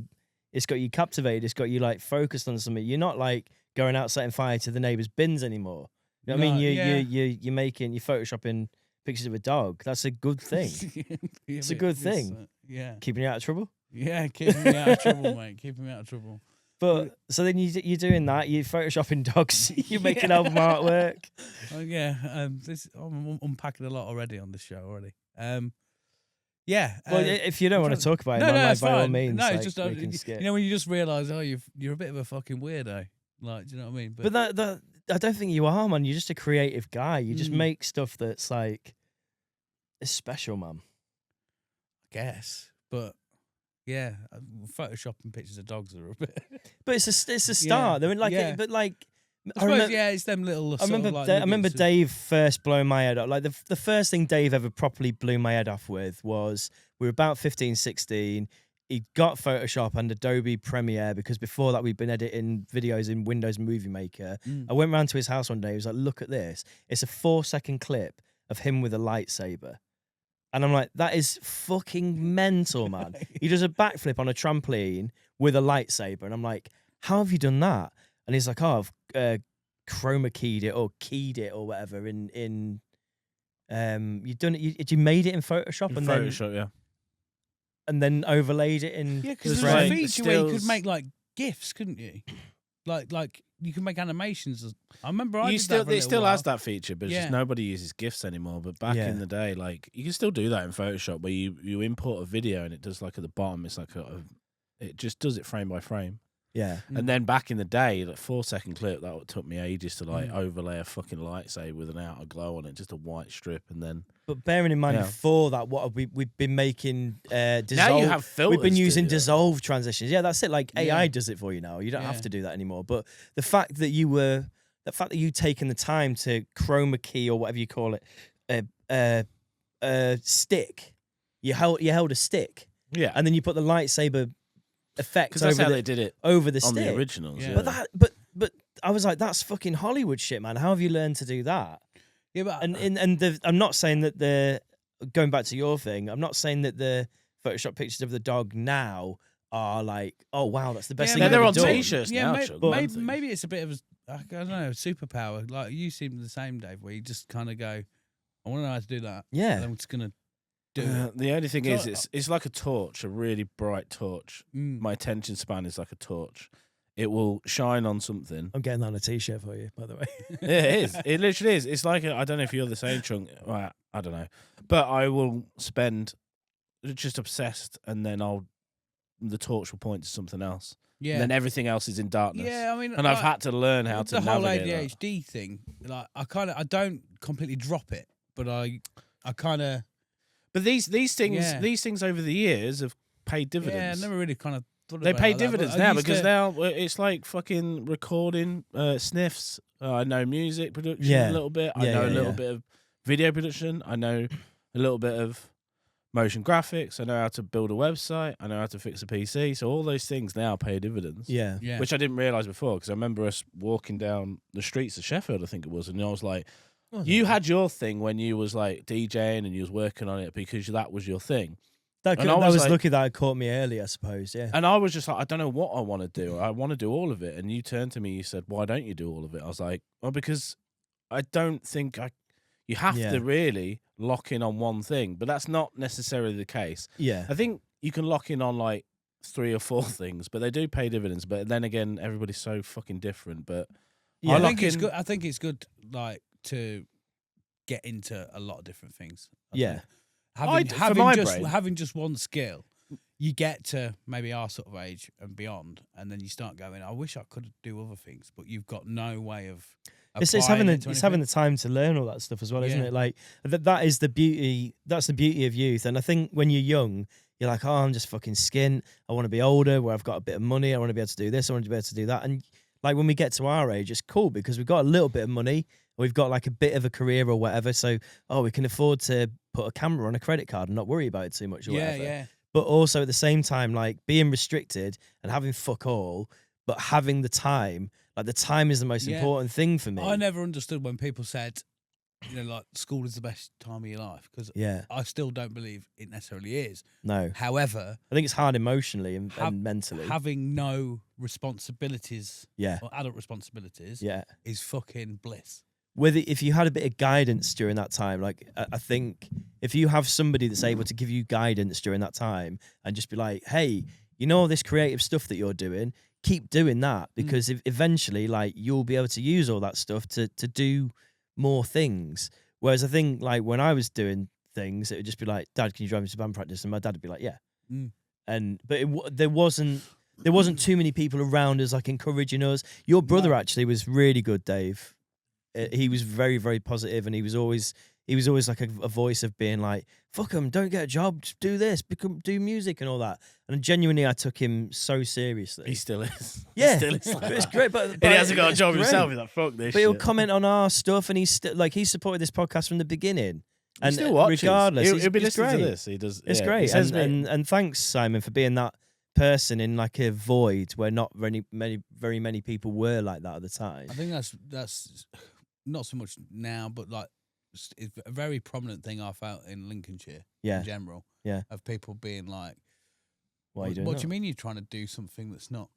captivated. It's got you like focused on something. You're not like going out setting fire to the neighbours' bins anymore. You know what I mean? You're photoshopping pictures of a dog. That's a good thing. It's a good thing. Yeah. Keeping you out of trouble. Yeah, keeping me out of trouble, mate. Keeping me out of trouble. But so then you're doing that. You're photoshopping dogs. You're making album artwork. Oh yeah. I'm unpacking a lot already on this show already. Yeah. Well, if you don't want to talk about it, it's by all fine. means. No, like, it's just we can skip. you know when you just realise, oh, you're a bit of a fucking weirdo. Like, do you know what I mean? But that I don't think you are, man. You're just a creative guy. You just make stuff that's like, it's special, man. I guess, but yeah, photoshopping pictures of dogs are a bit. But it's a start. They're like, yeah. but like, I suppose, yeah, it's them little. I remember Dave first blowing my head off. Like the first thing Dave ever properly blew my head off with was we were about 15, 16. He got Photoshop and Adobe Premiere because before that we'd been editing videos in Windows Movie Maker. I went round to his house one day. He was like, look at this. It's a 4-second clip of him with a lightsaber. And I'm like, that is fucking mental, man. He does a backflip on a trampoline with a lightsaber. And I'm like, how have you done that? And he's like, oh, I've chroma keyed it or keyed it or whatever in you've done it. You made it in Photoshop and Photoshop, yeah. And then overlaid it in. Yeah, because Frame. there's a feature where you could make like GIFs, couldn't you? like you can make animations. I remember I You did still that for a it little still while. has that feature, but it's just Yeah. nobody uses GIFs anymore. But back Yeah. in the day, like you can still do that in Photoshop, where you import a video and it does like at the bottom, it's like it just does it frame by frame. Yeah. And then back in the day, that 4-second clip, that took me ages to like Mm. overlay a fucking lightsaber with an outer glow on it, just a white strip, and then But bearing in mind Yeah. before that, what have we've been making dissolve. now you have filters. We've been to using do that. dissolve transitions. Yeah, that's it. Like AI Yeah. does it for you now. You don't have Yeah. to do that anymore. But the fact that you'd taken the time to chroma key or whatever you call it, a stick. You held a stick, Yeah, and then you put the lightsaber effect because that's how over they did it the on stick. the originals. Yeah. Yeah. But I was like, that's fucking Hollywood shit, man. How have you learned to do that? Yeah, but I'm not saying that going back to your thing, I'm not saying that the Photoshop pictures of the dog now are like, oh wow, that's the best Yeah, thing no, you've they're ever on done. t-shirts yeah, now. maybe, Chuck, but- one thing. maybe it's a bit of I don't know, superpower. Like you seem the same, Dave, where you just kind of go, I want to know how to do that. Yeah. and I'm just gonna do it. The only thing is, So- it's like a torch, a really bright torch. Mm. My attention span is like a torch. It will shine on something. I'm getting that on a t-shirt for you, by the way. Yeah, it is. It literally is. It's like I don't know if you're the same, Chunk. Well, I don't know, but I will spend just obsessed, and then the torch will point to something else, Yeah, and then everything else is in darkness. yeah. I mean, And I've like, had to learn how to the whole navigate that. ADHD thing. Like I don't completely drop it, but I kind of But these things Yeah. these things over the years have paid yeah, I dividends. never really kind of thought They about it pay like that, but dividends I now used because to- now it's like fucking recording sniffs. I know music production Yeah. a little bit. I Yeah, know yeah, a little yeah. bit of video production. I know a little bit of motion graphics. I know how to build a website. I know how to fix a PC. So all those things now pay dividends. Yeah. yeah, Which I didn't realise before, because I remember us walking down the streets of Sheffield, I think it was, and I was like, you had your thing when you was like DJing and you was working on it because that was your thing. That And I I was was like- lucky that it caught me early, I suppose. Yeah. And I was just like, I don't know what I want to do. I want to do all of it. And you turned to me, you said, why don't you do all of it? I was like, well, because I don't think you have Yeah. to really lock in on one thing, but that's not necessarily the case. Yeah. I think you can lock in on like 3 or 4 things, but they do pay dividends. But then again, everybody's so fucking different. But Yeah, I lock think it's in- good. I think it's good, like to get into a lot of different things. I Yeah. think. for my Having brain. having just one skill, you get to maybe our sort of age and beyond, and then you start going, I wish I could do other things, but you've got no way of. It's applying having it to it's having anything. the time to learn all that stuff as well, isn't Yeah. it? Like that is the beauty. That's the beauty of youth. And I think when you're young, you're like, oh, I'm just fucking skint. I want to be older, where I've got a bit of money. I want to be able to do this. I want to be able to do that. And like when we get to our age, it's cool because we've got a little bit of money. We've got like a bit of a career or whatever. So we can afford to put a camera on a credit card and not worry about it too much or Yeah, whatever. yeah. But also at the same time, like being restricted and having fuck all, but having the time. Like the time is the most Yeah. important thing for me. I never understood when people said, like school is the best time of your life, because Yeah. I still don't believe it necessarily is. No. However, I think it's hard emotionally and Have- mentally. having no responsibilities Yeah. or adult responsibilities Yeah. is fucking bliss. If you had a bit of guidance during that time, like I think if you have somebody that's able to give you guidance during that time and just be like, hey, you know all this creative stuff that you're doing, keep doing that because eventually like you'll be able to use all that stuff to do more things. Whereas I think like when I was doing things, it would just be like, Dad, can you drive me to band practice? And my dad would be like, yeah. Mm. But there wasn't too many people around us like encouraging us. Your brother actually was really good, Dave. He was very, very positive, and he was always like a voice of being like, fuck him, don't get a job, just do this, do music and all that. And genuinely, I took him so seriously. he still is. Yeah, He still is like it's that. great, but And he hasn't got a it's job great. himself. He's like, fuck this But he'll shit. comment on our stuff, and he's still like he supported this podcast from the beginning. He And still watches. regardless, He'll be it's listening great. to this. He does. It's yeah. great, He says and thanks, Simon, for being that person in like a void where not very many people were like that at the time. I think that's not so much now, but like it's a very prominent thing I felt in Lincolnshire Yeah, in general. Yeah. Of people being like, why are you doing what that? do you mean you're trying to do something that's not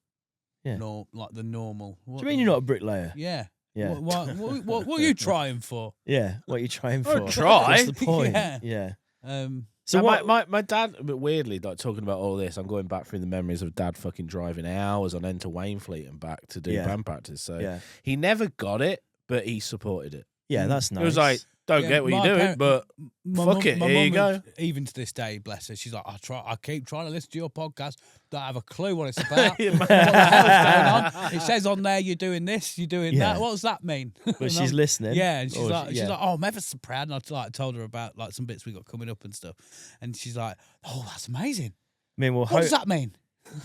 Yeah. like the normal? Do you mean you're not a bricklayer? Yeah. Yeah, What are you trying for? yeah. What are you trying Oh, for? try. What's the point? Yeah. Yeah, Um, So And what? my dad, but weirdly, like talking about all this, I'm going back through the memories of dad fucking driving hours on end to Wainfleet and back to do Yeah. band practice. So Yeah, he never got it, but he supported it. yeah, that's nice. It was like, don't Yeah, get what my you're doing, parent- but My fuck mum- it, my here you mum go. would- Even to this day, bless her, she's like, I keep trying to listen to your podcast. Don't have a clue what it's about. Yeah, What the hell is going on? It says on there you're doing this, you're doing Yeah. that. What does that mean? but And she's I'm- listening. Yeah, and she's Or like, yeah. oh, I'm ever so proud. And I told her about like some bits we got coming up and stuff, and she's like, oh, that's amazing. I mean, What does that mean?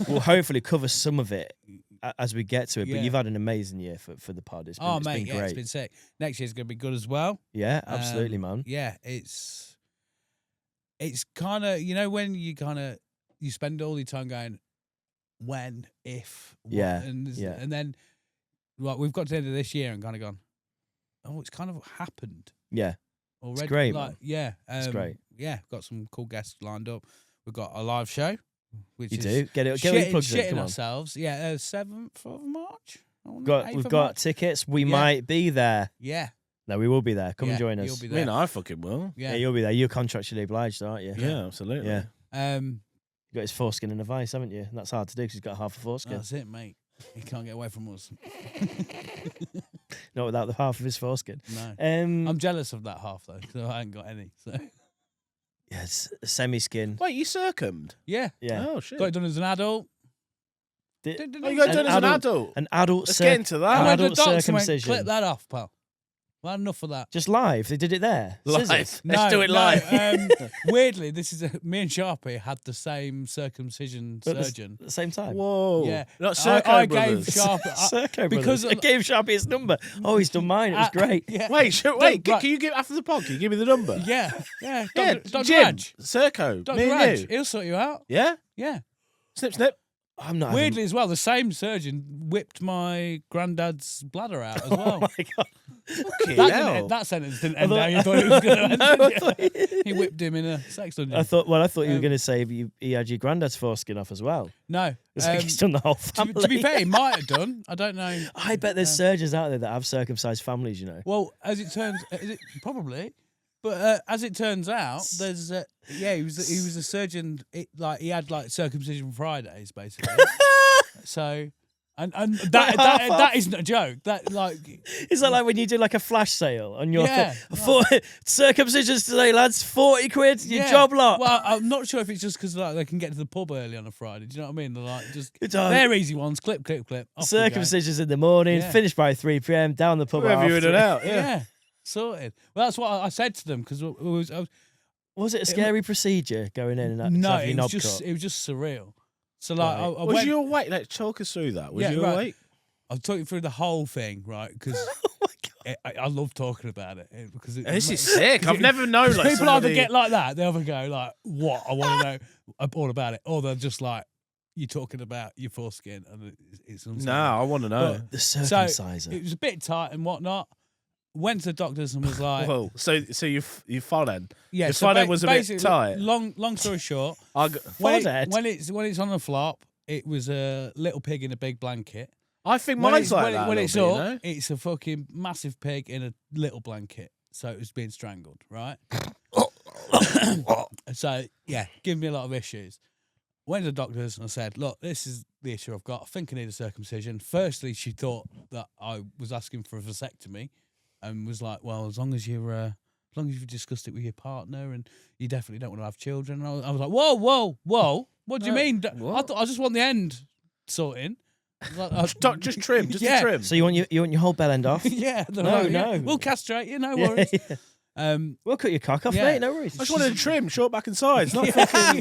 we'll hopefully cover some of it as we get to it. But Yeah. you've had an amazing year for the pod. It's been, Oh, it's mate, been yeah, great. it's been sick. Next year's gonna be good as well. Yeah, absolutely, Um, man. Yeah, it's kind of, you know, when you spend all your time going when, if, what, Yeah, and yeah. then like we've got to the end of this year and kind of gone, oh, it's kind of happened Yeah, already. great, like, man. yeah, It's great. Yeah, got some cool guests lined up. We've got a live show, which You is do get it. Get your plugs in. shitting Come on. ourselves. Yeah, 7th of March. We've 8th of got March. tickets. We Yeah. might be there. Yeah, No, we will be there. Come yeah, join You'll us. be I there. mean, I fucking will. Yeah, Yeah. you'll be there. You're contractually obliged, aren't you? Yeah, absolutely. Yeah. Um, You got his foreskin in a vice, haven't you? And that's hard to do because he's got half a foreskin. that's it, mate. He can't get away from us. Not without the half of his foreskin. No. Um, I'm jealous of that half though, because I ain't got any. So yeah, it's semi-skin. Wait, you circummed? yeah, Yeah. Oh shit! got it done as an adult. Did- Oh, you got it An done as an adult- adult. An adult Let's get into an that. I went to adult the doctor and went, circumcision. clip that off, pal. Well, enough of that. Just live. They did it there. Live. Scissors. Let's do it live. Weirdly, this is me and Sharpie had the same circumcision At the surgeon. At the same time. Whoa. Yeah, Not I Serco gave Brothers. Sharpie Serco because Brothers. I gave Sharpie his number. Oh, he's done mine. It was great. Yeah, Wait, wait. Right. Can you give after the pod? Can you give me the number? yeah. Yeah, Dr. Jim, Raj. Serco, Dr. me and Raj, you. he'll sort you out. Yeah. Yeah. Snip, snip. I'm not. Weirdly as well, the same surgeon whipped my granddad's bladder out as well. Oh my god. Fucking That, hell. that sentence didn't end Although- how you thought it was going to end. No, I did thought you? He whipped him in a sex dungeon. I thought you were Um, going to say he had your granddad's foreskin off as well. No. It's like he's done the whole to, family. to be fair, he might have done. I don't know. I bet there's surgeons out there that have circumcised families. You know. Well, as it turns, probably. But as it turns out, there's he was a surgeon. He had like circumcision Fridays basically. So, and that isn't a joke. That like Is that like when you do like a flash sale on your Yeah. circumcisions today, lads? 40 quid, your yeah. job lot. Well, I'm not sure if it's just because like they can get to the pub early on a Friday. Do you know what I mean? They're like just Good time. they're easy ones. Clip, clip, clip. Off we go. Circumcisions in the morning, Yeah. finished by 3 p.m. Down the pub. Whoever you after. in and out. Yeah. Yeah. Sorted. Well, that's what I said to them because Was it a scary procedure going in and no, having your it knob was just cut? it was just surreal. So like, Right. I Was went, you awake? Like, talk us through that. Was Yeah, you right. awake? I'll talk you through the whole thing, right? Because Oh my god! I love talking about it because This is sick. I've never known like people either somebody... get like that, they either go like, "What? I want to know all about it," or they're just like, "You're talking about your foreskin," and it's No, unsettling. I want to know. But- The So circumciser. it was a bit tight and whatnot. Went to the doctors and was like, Whoa. So you foreign. "Yeah." your so forehead was a bit basically, tight. Long story short, Forehead? when it's on the flop, it was a little pig in a big blanket. I think When mine's it's, like when, that. when a it's little up, bit, you know? it's a fucking massive pig in a little blanket. So it was being strangled, right? So, yeah, giving me a lot of issues. Went to the doctors and I said, look, this is the issue I've got. I think I need a circumcision. Firstly, she thought that I was asking for a vasectomy and was like, well, as long as you've discussed it with your partner and you definitely don't want to have children. And I was like, whoa. What do you mean? what? I just want the end sorting. Like, Just trim. Just Yeah. a trim. So you want your whole bell end off? yeah, No, yeah. no. We'll castrate you, no Yeah, worries. yeah. We'll cut your cock off, Yeah. mate. No worries. I just wanted a trim, short back and sides. Not fucking...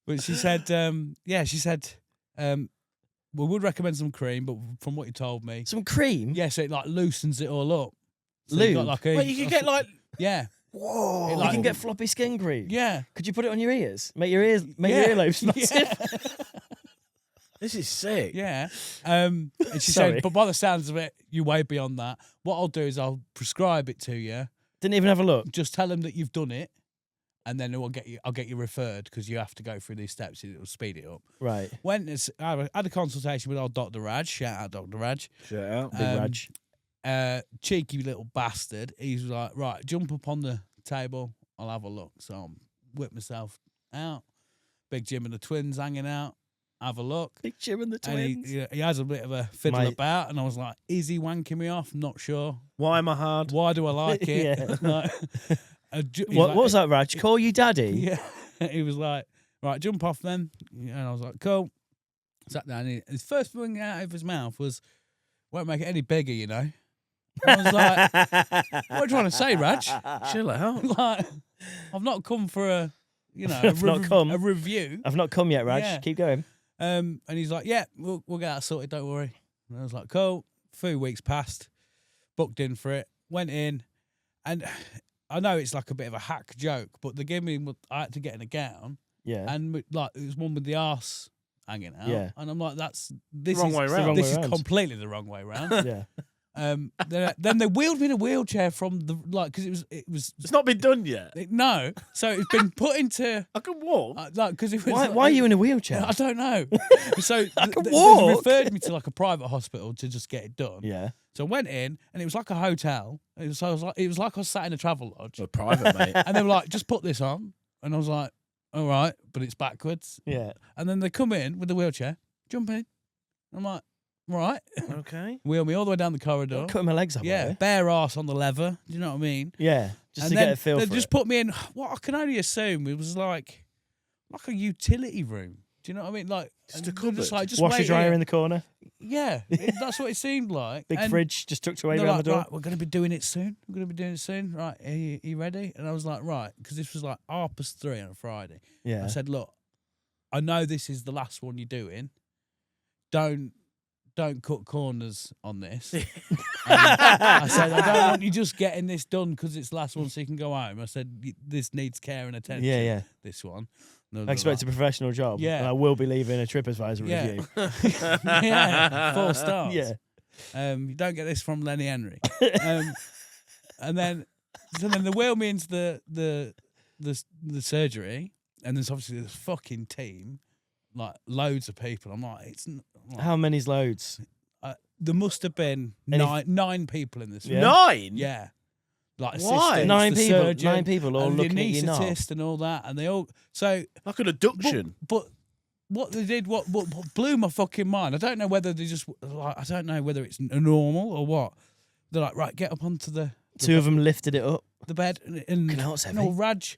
But she said, we would recommend some cream, but from what you told me, Some cream. yeah, so it like loosens it all up. So you got Lube? like a, Wait, you can get like... yeah, Whoa. You like- can get floppy skin cream. yeah. Could you put it on your ears? Make your Yeah. earlobes massive. This is sick. Yeah. And she Sorry. said, but by the sounds of it, you're way beyond that. What I'll do is I'll prescribe it to you. Didn't even have a look. Just tell them that you've done it, and then I'll get you referred because you have to go through these steps. It'll speed it up. Right. I had a consultation with old Dr. Raj. Shout out Dr. Raj. Shout out. Big Um, Raj. cheeky little bastard. He's like, right, jump up on the table. I'll have a look. So I whip myself out. Big Jim and the twins hanging out. Have a look. Big Jim and the And twins. he has a bit of a fiddle Mate. about, and I was like, is he wanking me off? Not sure. Why am I hard? Why do I like it? Yeah. Like, What was that, Raj? Call you daddy? Yeah. He was like, right, jump off then. And I was like, cool. Sat down. And his first thing out of his mouth was, won't make it any bigger, you know. I was like, what are you trying to say, Raj? Chill out. Like, I've not come for a, you know, I've not come. a review. I've not come yet, Raj. Yeah. Keep going. And he's like, yeah, we'll get that sorted, don't worry. And I was like, cool. 3 weeks passed, booked in for it, went in, and I know it's like a bit of a hack joke, but they gave me, I had to get in a gown, Yeah. and like it was one with the arse hanging out, Yeah. and I'm like, this Wrong is way round. this Wrong way is round. completely the wrong way round. Yeah. Then they wheeled me in a wheelchair from the because it was It's not been done yet. no, so it's been put into I can walk. like because it was Why are you in a wheelchair? I don't know. So can they walk. referred me to like a private hospital to just get it done. Yeah. So I went in, and it was like a hotel. It was like I was sat in a travel lodge, A private, mate. and they were like, "Just put this on," and I was like, "All right," but it's backwards. Yeah. And then they come in with the wheelchair, jump in. I'm like, "Right," Okay. wheel me all the way down the corridor. Cutting my legs up. Yeah, are they? bare arse on the lever. Do you know what I mean? Yeah. Just And to then get a feel they for just it. put me in what I can only assume it was like a utility room. Do you know what I mean? Like Just a and they're cupboard. just Washer wait dryer here. in the corner. Yeah, that's what it seemed like. Big And fridge just tucked away they're around like, the door. right, we're going to be doing it soon. We're going to be doing it soon. Right, are you ready? And I was like, right, because this was like 3:30 on a Friday. Yeah. I said, look, I know this is the last one you're doing. Don't cut corners on this. I said, I don't want you just getting this done because it's the last one so you can go home. I said, this needs care and attention. Yeah, yeah. This one. And I expect a professional job. Yeah. And I will be leaving a TripAdvisor Yeah. review. yeah, 4 stars. Yeah. You don't get this from Lenny Henry. And then they wheel me into the surgery, and there's obviously this fucking team, like loads of people. I'm like, How many's loads? there must have been nine people in this. Yeah. room. 9? Yeah. Like Why? assistants, 9 the people. surgeon, 9 people all and the looking at you now. anaesthetist and all that, and they all so. Like an abduction. But what they did, what blew my fucking mind. I don't know whether they just like. I don't know whether it's normal or what. They're like, right, get up onto the 2 of them lifted it up. the bed and Fucking hell, it's no, heavy.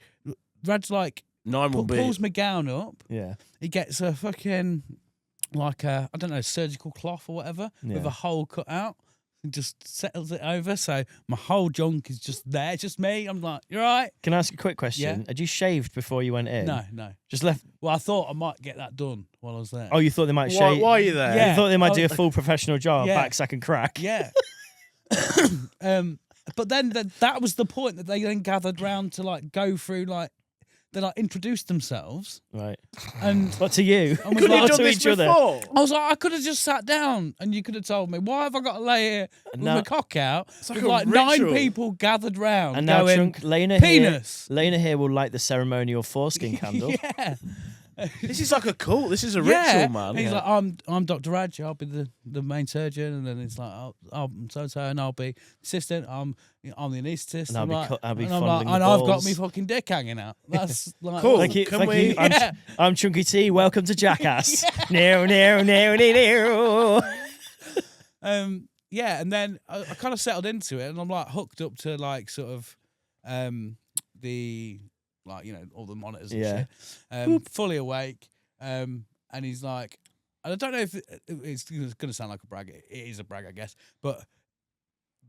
Rad's like 9 will be. pulls my gown up. Yeah. He gets a fucking like a I don't know surgical cloth or whatever with Yeah. a hole cut out. And just settles it over, so my whole junk is just there. It's just me. I'm like, you're right. Can I ask a quick question? Yeah. Had you shaved before you went in? No. Just left. Well, I thought I might get that done while I was there. Oh, you thought they might Why, shave? why are you there? Yeah. You thought they might do Oh. a full professional job, Yeah. back, sack, and crack. Yeah. But then that was the point that they then gathered round to like go through like they like introduced themselves Right. and What to you? I was Could like, have to done this each other. before. I was like, I could have just sat down and you could have told me, why have I got to lay here with now- my cock out? like With a like 9 ritual. people gathered round And now, going, Chunk, Lena penis. here. Lena here will light the ceremonial foreskin candle. Yeah. This is like a cult. This is a ritual, man. And he's like, I'm Dr. Raj, I'll be the main surgeon, and then it's like, I'm so and I'll be assistant. I'm the anaesthetist. And I'll I'm be like, cut- I'll be and I'm like, fondling the and I've got balls. me fucking dick hanging out. That's like Cool. Thank you. Can Thank we- you. Yeah. I'm Chunky T. Welcome to Jackass. No. Yeah, and then I kind of settled into it, and I'm like hooked up to like sort of the like all the monitors and Yeah. shit. Fully awake, and he's like, I don't know if it's going to sound like a brag. It is a brag, I guess, but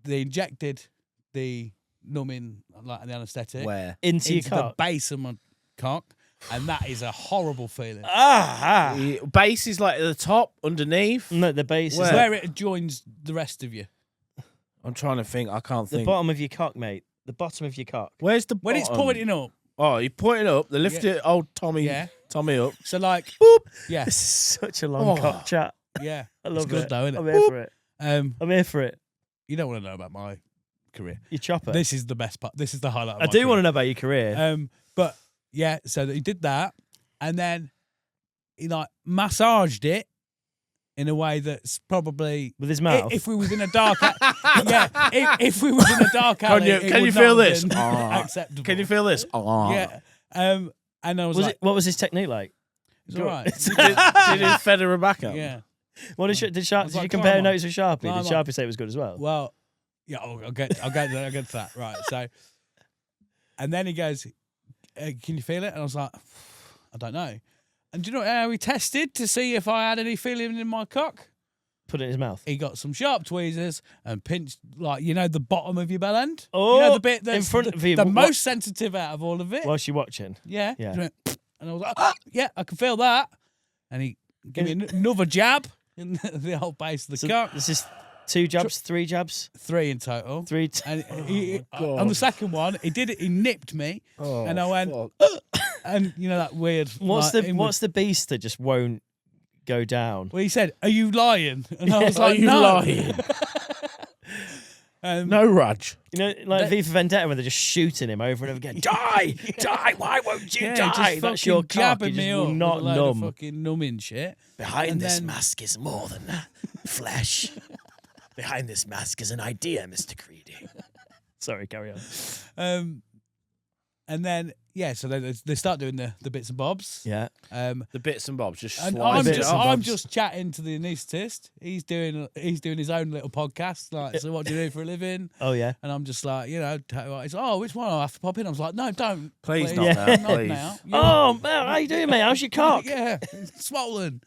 they injected the numbing like the anaesthetic where? Into your into the cock. base of my cock, and that is a horrible feeling. Ah. The base is like at the top, underneath. No, the base is Where? Where it joins the rest of you. I'm trying to think. I can't the think. bottom of your cock, mate. The bottom of your cock. Where's the When it's bottom? pointing up, Oh, you point it up. They lift it. Old Tommy. Yeah. Tommy up. so like, Boop. yeah, This is such a long Oh. cock chat. yeah. I love good it. though, isn't it? I'm here for it. I'm here for it. You don't want to know about my career. You chopper. This is the best part. This is the highlight of I my do career. want to know about your career. But yeah, so he did that, and then he like massaged it in a way that's probably With his mouth? If we was in a dark, if we was in a dark alley, Can you feel this? Acceptable. Can you feel this? Yeah. And I was like, What was his technique like? it's all right. Did he Federer back up? Yeah. What did I Sharp? was Did you like, compare climb on. notes with Sharpie? Climb Did on. Sharpie say it was good as well? Well, yeah, I'll get to that. Right. So, and then he goes, "Can you feel it?" And I was like, "I don't know." And do you know how he tested to see if I had any feeling in my cock? Put it in his mouth. He got some sharp tweezers and pinched, like, the bottom of your bell end. Oh, the bit that's in front of you. the What- most sensitive out of all of it. Whilst you're watching. Yeah. Yeah. He went, and I was like, yeah, I can feel that. And he gave me another jab in the whole base of the So cock. this is 2 jabs, 3 jabs, 3 in total. 3. And on the second one, he did it. He nipped me, and I went, and that weird. What's like, the beast that just won't go down? Well, he said, "Are you lying?" And I was Are like, you "No." lying? No, Raj. Like V for Vendetta when they're just shooting him over and over again. Die! Die! Why won't you Yeah, die? just That's your fucking cock. jabbing It me just up will with not a load of numb. fucking numbing shit. Behind And this then- mask is more than flesh. Behind this mask is an idea, Mr. Creedy. Sorry, carry on. And then so they start doing the bits and bobs. Yeah. The bits and bobs just And slice it up. I'm just chatting to the anaesthetist. He's doing his own little podcast. Like, so what do you do for a living? Oh, yeah. And I'm just like, it's which one? I have to pop in. I was like, no, don't. Please not Yeah. now, Not please. now. Oh, man, how you doing, mate? How's your cock? Yeah, it's swollen.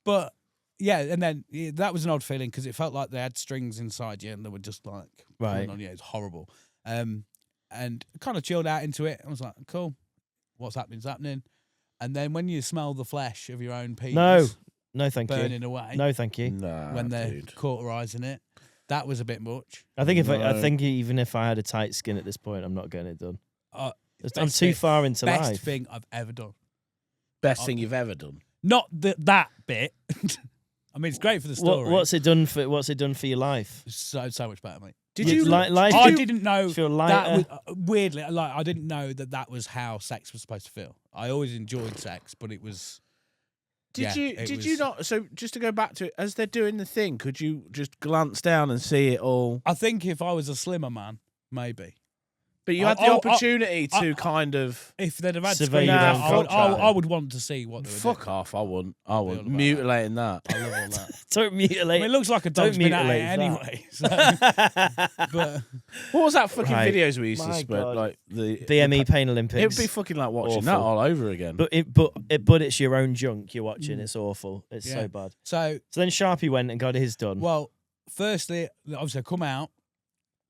But yeah, and then that was an odd feeling because it felt like they had strings inside you and they were just like Right. pulling on you. It's horrible. And kind of chilled out into it. I was like, cool, what's happening's happening. And then when you smell the flesh of your own penis No, thank burning you. away No, thank you. Nah, when they're dude. cauterizing it, that was a bit much. I think I No. think even if I had a tight skin at this point, I'm not getting it done. I'm Best too thing- far into Best life. thing I've ever done. Best thing you've ever done. Not that bit. I mean, it's great for the story. What's it done for your life? so much better, mate. Did You- you life? I didn't know feel that lighter? was, weirdly, like I didn't know that was how sex was supposed to feel. I always enjoyed sex, but it was. Did yeah, you it did was- you not? So just to go back to it, as they're doing the thing, could you just glance down and see it all? I think if I was a slimmer man, maybe. But you I- had the I- opportunity I- to kind of If they'd have had Survey screen, your I own would, culture. I would want to see what they were fuck doing. off. I wouldn't. I all wouldn't about mutilating that. I love all that. Don't I mutilate. mean, it looks like a Don't dog's been at it mutilate anyway. So, but What was that fucking Right. videos we used to My spread? God. Like the BME Pain Olympics. It would be fucking like watching that Awful. all over again. But it's your own junk you're watching. It's awful. It's Yeah. so bad. so So then Sharpie went and got his done. well, firstly, obviously, I come out.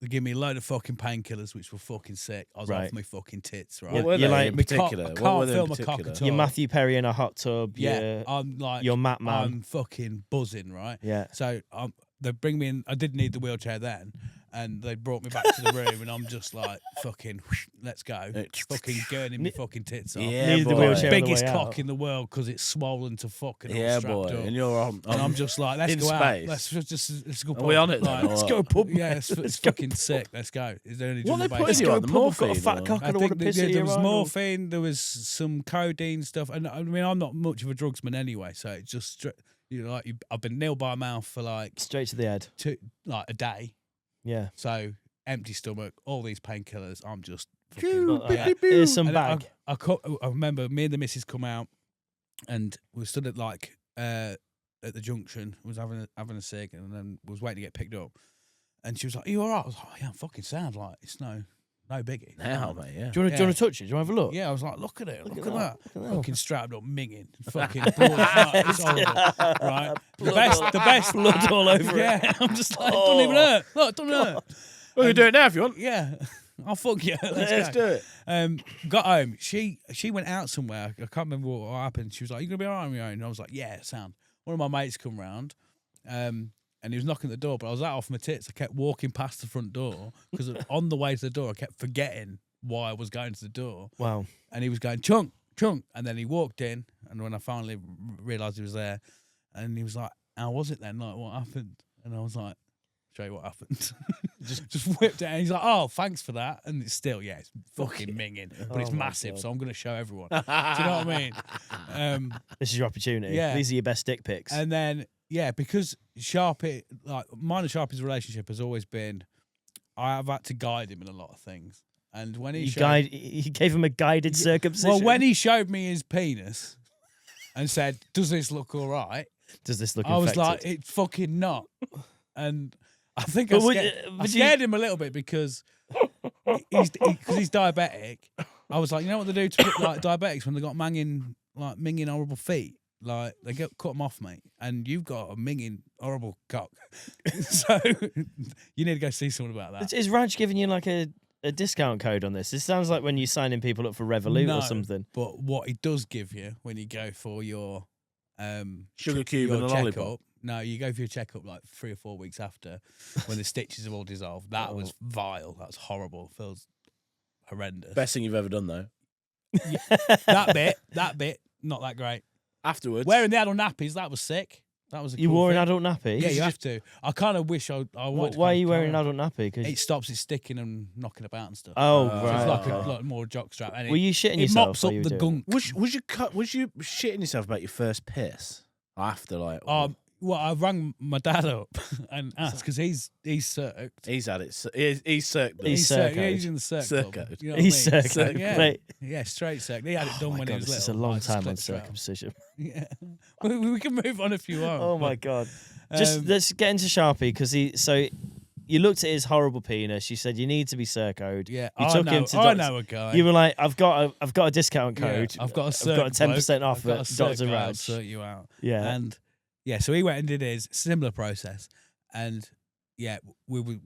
They give me a load of fucking painkillers, which were fucking sick. I was Right. off my fucking tits, right? what were you're they like- in Me cock- particular? I What can't were they feel in my cock particular? at all. Your Matthew Perry in a hot tub. Yeah, I'm like, your Mat Man. I'm fucking buzzing, right? Yeah. So they bring me in. I didn't need the wheelchair then, and they brought me back to the room, and I'm just like, fucking, let's go, fucking gurning my fucking tits off. Yeah, Needed the boy. wheelchair on the Biggest way cock out. in the world because it's swollen to fucking all Yeah, strapped boy. up. And you're on. And I'm just like, let's in go space. out. Let's go. Are we pub. on it then, Like, or let's what? go pub. Yeah, it's fucking sick. Let's go. Is there any What they done putting base? you go on? The pub, I've got a morphine? fat or- cock. I don't think want to piss at there your was eye. morphine, there was some codeine stuff, and I mean I'm not much of a drugsman anyway, so it's just I've been nil by mouth for like Straight to the head. a day, Yeah. so empty stomach, all these painkillers. I'm just Choo, fucking, beep, yeah. beep, beep. Here's some And then bag. I remember me and the missus come out, and we stood at like at the junction, was having a cig, and then was waiting to get picked up, and she was like, "Are you all right?" I was like, "Yeah, I'm fucking sound. Like it's no biggie." Now, mate. Yeah. Do you want to touch it? Do you want to have a look? Yeah, I was like, look at it, look at that. Look at that. Fucking strapped up, minging, fucking blood. Like, it's horrible, right? The best Blood all over it. Yeah, I'm just like, it doesn't even hurt. Look, it doesn't hurt. We can do it now if you want. Yeah, I'll fuck you. Let's go. do it. Got home. She went out somewhere. I can't remember what happened. She was like, "You gonna be alright on your own?" And I was like, "Yeah, sound." One of my mates come round, and he was knocking at the door, but I was out off my tits. I kept walking past the front door because on the way to the door, I kept forgetting why I was going to the door. Wow. And he was going, chunk, chunk. And then he walked in. And when I finally realised he was there, and he was like, how was it then? Like, what happened? And I was like, show you what happened. just whipped it, and he's like, "Oh, thanks for that." And it's still, it's fucking minging, but it's Oh my massive, God. so I'm going to show everyone. Do you know what I mean? This is your opportunity. Yeah. These are your best dick pics. And then, because Sharpie, like mine and Sharpie's relationship has always been, I have had to guide him in a lot of things. And when he you gave him a guided circumcision. well, when he showed me his penis and said, "Does this look all right?" Does this look I was infected? like, "It's fucking not." And I think But I scared him a little bit because he's diabetic. I was like, you know what they do to like diabetics when they got minging horrible feet? Like they cut them off, mate. And you've got a minging horrible cock, so you need to go see someone about that. Is Raj giving you like a discount code on this? It sounds like when you're signing people up for Revolut No, or something. But what he does give you when you go for your Sugar cube your and a checkup, lollipop. no, you go for your checkup like 3 or 4 weeks after when the stitches have all dissolved. That was vile. That was horrible. Feels horrendous. Best thing you've ever done though. that bit, not that great. Afterwards, Wearing the adult nappies, that was sick. That was a You cool wore thing. an adult nappy? Yeah, you have to. I kind of wish I wanted. Why are you wearing an adult nappy? It stops it sticking and knocking about and stuff. Oh, So So right. it's like okay. a like more jock strap. And Were you shitting it yourself mops while up you were the doing gunk. was you shitting yourself about your first piss after like? Well, I rang my dad up and asked because he's circed. He's had it. He's circled. He's circed. Yeah, circled. he's in the circ. Circled. club, you know what He's I mean? circled. Yeah, Wait. yeah, straight circ. He had it done Oh my when God, he was this little. is a long like, time on clipped strap. circumcision. Yeah, we can move on if you want. Oh my but, God. Just let's get into Sharpie because you looked at his horrible penis. You said you need to be circoed. Yeah, You I took know. him to I Dr. know a guy. You were like, I've got a discount Yeah, code. I've got a I've circ got a 10% bloke. off I've got at a circ Dr. guy, I'll Raj. sort you out. Yeah. And yeah, so he went and did his similar process, and yeah, we were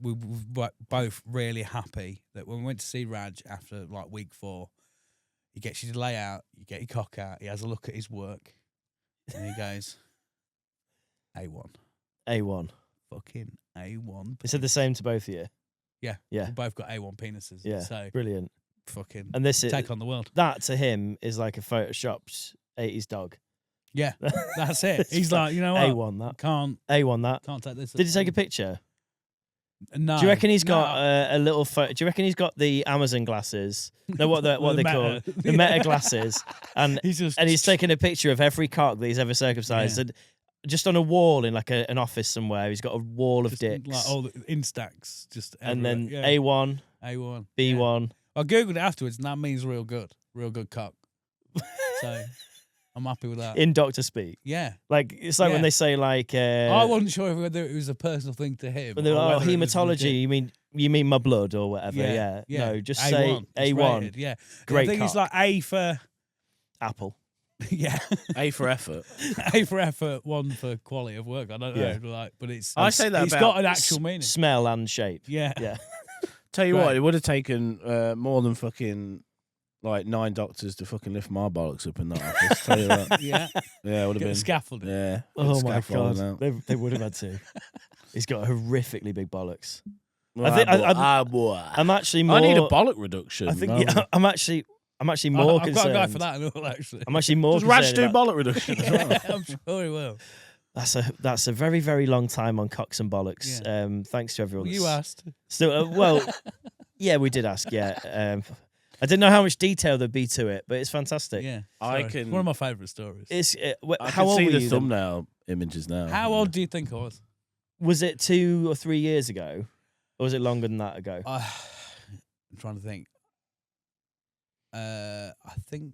both really happy that when we went to see Raj after like week 4, he gets you to lay out, you get your cock out, he has a look at his work, and he goes, A1, A1. fucking A1. Is it the same to both of you? Yeah, Yeah. we both got A1 penises. Yeah. So Brilliant. fucking And this is take on the world. that to him is like a photoshopped 80s dog. Yeah, that's it. It's He's fun. like, you know what? A1 that. Can't A1 that. take this. Did he take a picture? No. Do you reckon he's no. got a little photo? Do you reckon he's got the Amazon glasses? No, what The they Meta. call the Meta glasses, and He's taking a picture of every cock that he's ever circumcised, Yeah. and just on a wall in like an office somewhere. He's got a wall of just dicks, like all the Instax, just and then everywhere. Yeah. A1, A1, B1. I googled it afterwards, and that means real good cock. So I'm happy with that. in doctor speak. Yeah, Like it's like when Yeah. they say like I wasn't sure whether it was a personal thing to him. when they're or like, oh, whether it was hematology. legit. You mean my blood or whatever? Yeah. No, just say It's A1. rated, yeah, Great I think it's cock. like A for Apple. yeah, A for effort. A for effort, 1 for quality of work. I don't know, Yeah. like, but it's I say that it's about got an actual meaning. Smell and shape. Yeah, Yeah. Tell you what, Right. it would have taken more than fucking like 9 doctors to fucking lift my bollocks up in that office. Tell you that. yeah. Yeah, it would have Get the been. scaffolding. Yeah. Oh my scaffolding God. out. They would have had to. He's got horrifically big bollocks. Well, I think- boy. I'm actually more. I need a bollock reduction. I think rather yeah, than- I'm actually more I've got concerned. a guy for that and all, actually. I'm actually more Does Raj concerned do about- bollock reduction as well? Yeah, I'm sure he will. That's a very, very long time on cocks and bollocks. Yeah. Thanks to everyone. Well, you that's- asked. Still, yeah, we did ask. Yeah, I didn't know how much detail there'd be to it, but it's fantastic. Yeah, I sorry. can- One of my favourite stories. It's I how can old see were the you then? thumbnail images now. How old do you think I was? Was it 2 or 3 years ago, or was it longer than that ago? I'm trying to think. I think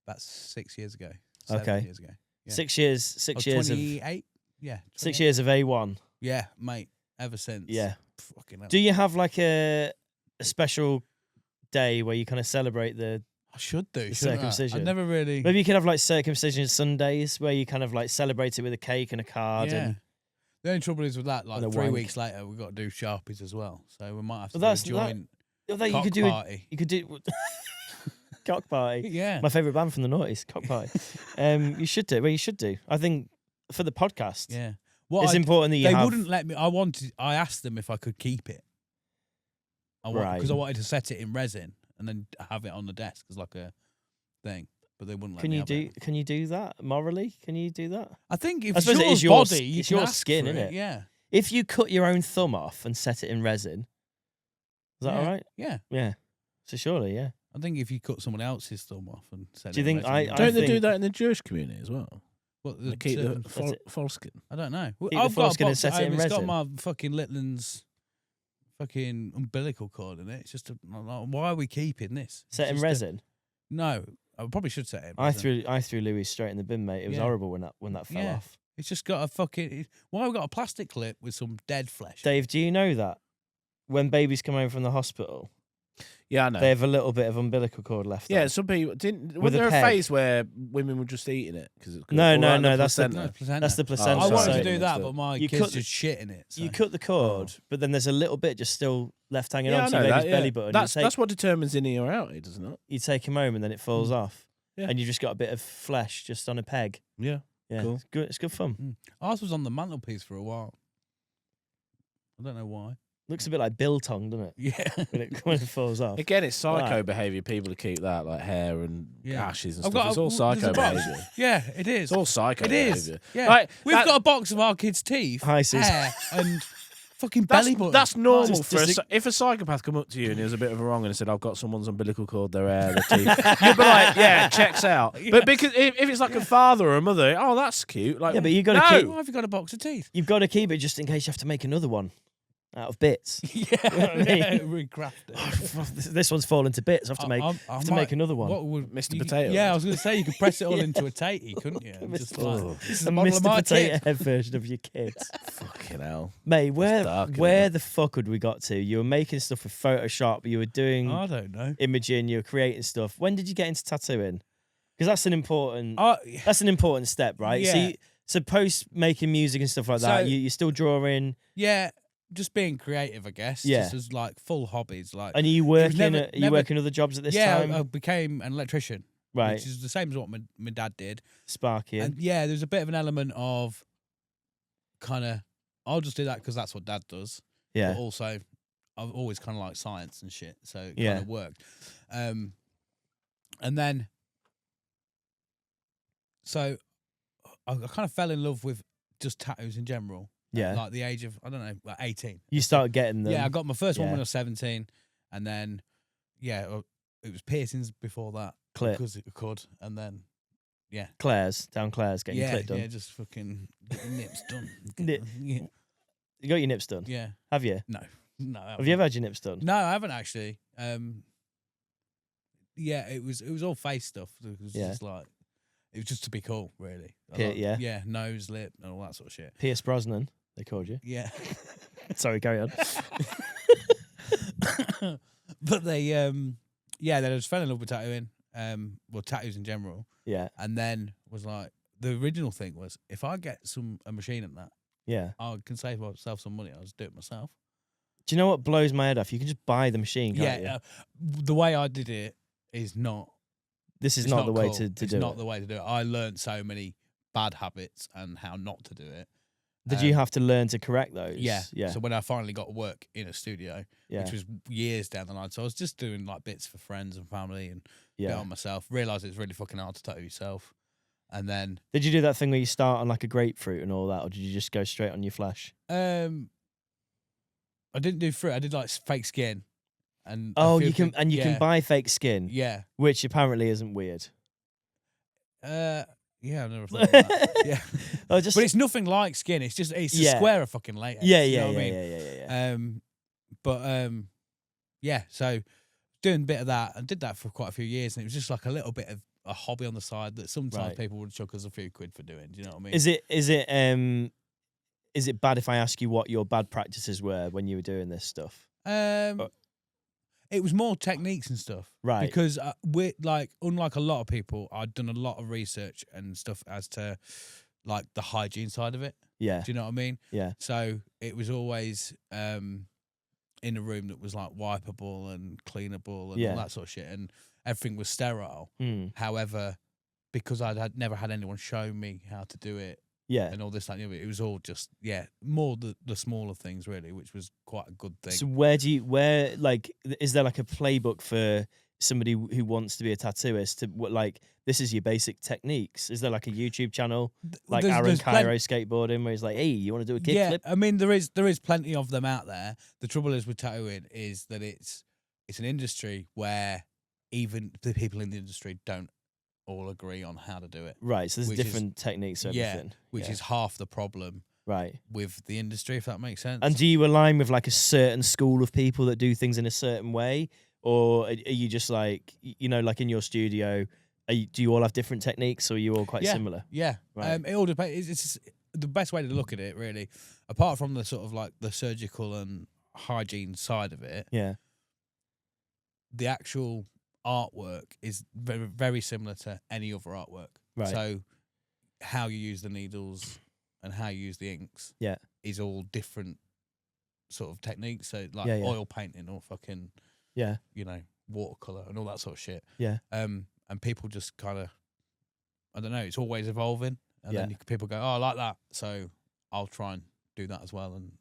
that's 6 years ago. 7 Okay. years ago. Yeah. 6 years. I 6 was years of 28. Yeah. 6 28. years of A1. Yeah, mate. Ever since. Yeah. Fucking hell. Do you have like a special day where you kind of celebrate the? I should do. The shouldn't I? circumcision. I've never really. Maybe you could have like circumcision Sundays where you kind of like celebrate it with a cake and a card. Yeah. And The only trouble is with that, And a like 3 wank. weeks later, we've got to do Sharpies as well. So we might have to Well, do a that's- joint Although you cock could do party. you could do cock party. Yeah. My favourite band from the noughties, cock party. You should do. Well, you should do. I think for the podcast, Yeah. What it's important that you they have. wouldn't let me. I asked them if I could keep it. Right. Because I wanted to set it in resin and then have it on the desk as like a thing, but they wouldn't let Can me. you have do? it. Can you do that morally? Can you do that? I think if I it's suppose your it is your body, you it's can your ask skin, for isn't it. it? Yeah. If you cut your own thumb off and set it in resin, is that all right? Yeah. Yeah. So surely, yeah. I think if you cut someone else's thumb off and set Do you it in think resin, Don't they do think- that in the Jewish community as well? What, They keep the That's it. foreskin. I don't know. the I've got a foreskin and box set at it in home. It's got resin. my fucking Litland's fucking umbilical cord in it. It's just why are we keeping this? Set It's in just a- resin. No, I probably should set it in I resin. threw Louis straight in the bin, mate. It was Yeah. horrible when that fell Yeah. off. It's just got a fucking. Why have we got a plastic clip with some dead flesh? Dave, do you know that when babies come home from the hospital, Yeah, I know. they have a little bit of umbilical cord left? Yeah, on? some people didn't. With Was a there a peg. phase where women were just eating it? Cause it No, no, around no, the that's the- placenta? No, placenta. That's the placenta. I wanted so to do that, mixed but up. my You kids cut just shit in it. So. You cut the cord, but then there's a little bit just still left hanging Yeah, on I to know baby's that. belly Yeah. button. That's what determines in or out, doesn't it? You take him home and then it falls off, Yeah. and you just got a bit of flesh just on a peg. Yeah. Yeah, Cool. it's good. It's good fun. Mm. Ours was on the mantelpiece for a while. I don't know why. Looks a bit like biltong, doesn't it? Yeah. When it falls off. Again, it's psycho Right. behaviour. People to keep that, like hair and Yeah. ashes and I've stuff. got It's all there's psycho a box. behaviour. Yeah, it is. It's all psycho It is. behaviour. Yeah. Right, We've that- got a box of our kids' teeth, Hi, Susan. hair, and fucking belly button. That's normal Just- for just if a psychopath come up to you and he was a bit of a wrong and said, "I've got someone's umbilical cord, their hair, their teeth," you'd be like, "Yeah, checks out." But because if it's like a father or a mother, oh, that's cute. Like, Yeah, but you got to no. keep. Why have you got a box of teeth? You've got to keep it just in case you have to make another one out of bits. Yeah, I mean? yeah, recraft it. This one's fallen to bits. I have to make. I have to make another one. What would, Mr. you- Potato Yeah, I Head. was going to say you could press it all into a tatey, couldn't you? And just like, Oh. this is A a model of Mr. my Potato tit. Head version of your kids. Fucking hell. Mate, where dark, isn't where it? the fuck would we got to? You were making stuff with Photoshop. You were doing I don't know. imaging. You were creating stuff. When did you get into tattooing? Because that's an important Oh, step, right? So, Yeah. so post making music and stuff like that, So- you're still drawing. yeah, just being creative, I guess. Yeah. Just as like full hobbies. Like, And are you was working? never- Are you never- working other jobs at this yeah, time? I became an electrician, Right, which is the same as what my dad did. Sparky. And yeah, there's a bit of an element of kind of, I'll just do that because that's what dad does. Yeah, But also, I've always kind of liked science and shit, so it Yeah. kind of worked. And then, so I kind of fell in love with just tattoos in general. yeah. At, like the age of, I don't know, like 18. You start getting them. Yeah, I got my first one when Yeah. I was 17, and then it was piercings before that Clip. because it could, and then Claire's down Claire's getting your yeah, clit done. yeah, just fucking get your nips done. Nip- yeah, You got your nips done. yeah, Have you? no, I Have you ever had your nips done? No, I haven't actually. Yeah, it was all face stuff. It was Yeah. just like it was just to be cool, really. Yeah. yeah, nose, lip, and all that sort of shit. Pierce Brosnan, they called you. Yeah, Sorry, carry on. but they then I just fell in love with tattooing. Well, tattoos in general, Yeah, and then was like the original thing was if I get a machine at that, yeah. I can save myself some money. I'll just do it myself. Do you know what blows my head off? You can just buy the machine, can't you? The way I did it is not. This is It's not the way cool. to It's do not it. the way to do it. I learned so many bad habits and how not to do it. Did you have to learn to correct those? Yeah. Yeah. So when I finally got work in a studio, yeah. which was years down the line, so I was just doing like bits for friends and family and bit yeah. on myself. Realised it's really fucking hard to tattoo yourself, and then Did you do that thing where you start on like a grapefruit and all that, or did you just go straight on your flesh? I didn't do fruit. I did like fake skin. And Oh, I you feel can yeah, buy fake skin, Yeah. which apparently isn't weird. Yeah, I've never thought of that. Yeah. Oh, just But it's nothing like skin. It's just a Yeah. square of fucking latex. yeah, you yeah, know yeah, what I mean? yeah. Yeah, so doing a bit of that and did that for quite a few years, and it was just like a little bit of a hobby on the side that sometimes Right. people would chuck us a few quid for doing. Do you know what I mean? Is it bad if I ask you what your bad practices were when you were doing this stuff? It was more techniques and stuff, Right. Because we're like, unlike a lot of people, I'd done a lot of research and stuff as to like the hygiene side of it. Yeah, Do you know what I mean? yeah, So it was always in a room that was like wipeable and cleanable and Yeah. all that sort of shit, and everything was sterile. mm. However, because I'd never had anyone show me how to do it yeah. and all this, that, and the other, it was all just more the smaller things really, which was quite a good thing. So where like is there like a playbook for somebody who wants to be a tattooist to like this is your basic techniques? Is there like a YouTube channel like Aaron Cairo skateboarding where he's like, hey, you want to do a kickflip? Yeah, I mean there is plenty of them out there. The trouble is with tattooing is that it's an industry where even the people in the industry don't all agree on how to do it. Right, so there's different techniques for everything. Which is half the problem. Right. With the industry, if that makes sense. And do you align with like a certain school of people that do things in a certain way? Or are you just like, you know, like in your studio, do you all have different techniques or are you all quite similar? Yeah. Right. It all depends. It's the best way to look at it, really, apart from the sort of like the surgical and hygiene side of it. Yeah. The actual artwork is very, very similar to any other artwork. Right. So how you use the needles and how you use the inks is all different sort of techniques. So like oil painting or fucking, you know, watercolor and all that sort of shit. Yeah. And people just kind of, I don't know, it's always evolving. And then people go, oh, I like that. So I'll try and do that as well and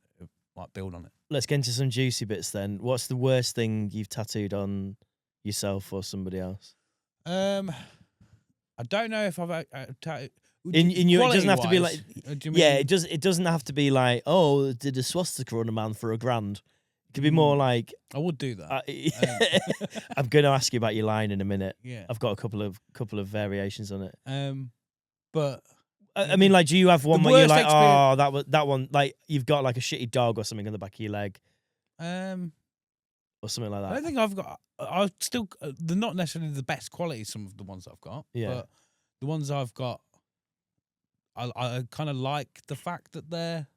like build on it. Let's get into some juicy bits then. What's the worst thing you've tattooed on yourself or somebody else? I don't know if I've tattooed. In your, it doesn't have to be like, do you mean, it doesn't have to be like, oh, did a swastika on a man for $1,000. It could be more like, I would do that. I'm going to ask you about your line in a minute. Yeah, I've got a couple of variations on it. But I mean, like, do you have one where you're like, experience... oh, that one, like, you've got like a shitty dog or something on the back of your leg, or something like that? I don't think I've got. I still, they're not necessarily the best quality. Some of the ones I've got, but the ones I've got, I kind of like the fact that they're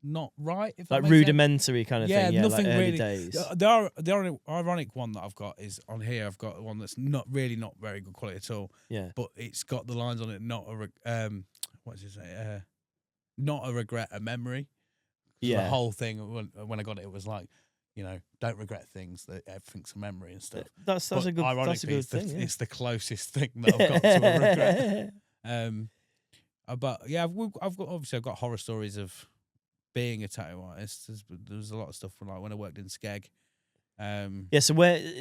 not right. If that like makes rudimentary sense. kind of thing. Yeah, nothing like early really. days. The ironic one that I've got is on here. I've got one that's not very good quality at all. Yeah, but it's got the lines on it. Not a what does it say? Not a regret, a memory. Yeah, the whole thing when I got it, it was like, you know, don't regret things. That everything's a memory and stuff. That's a good. That's a good thing. It's the closest thing that I've got to a regret. But yeah, I've got horror stories of being a tattoo artist. There's a lot of stuff from like when I worked in Skeg. Yeah,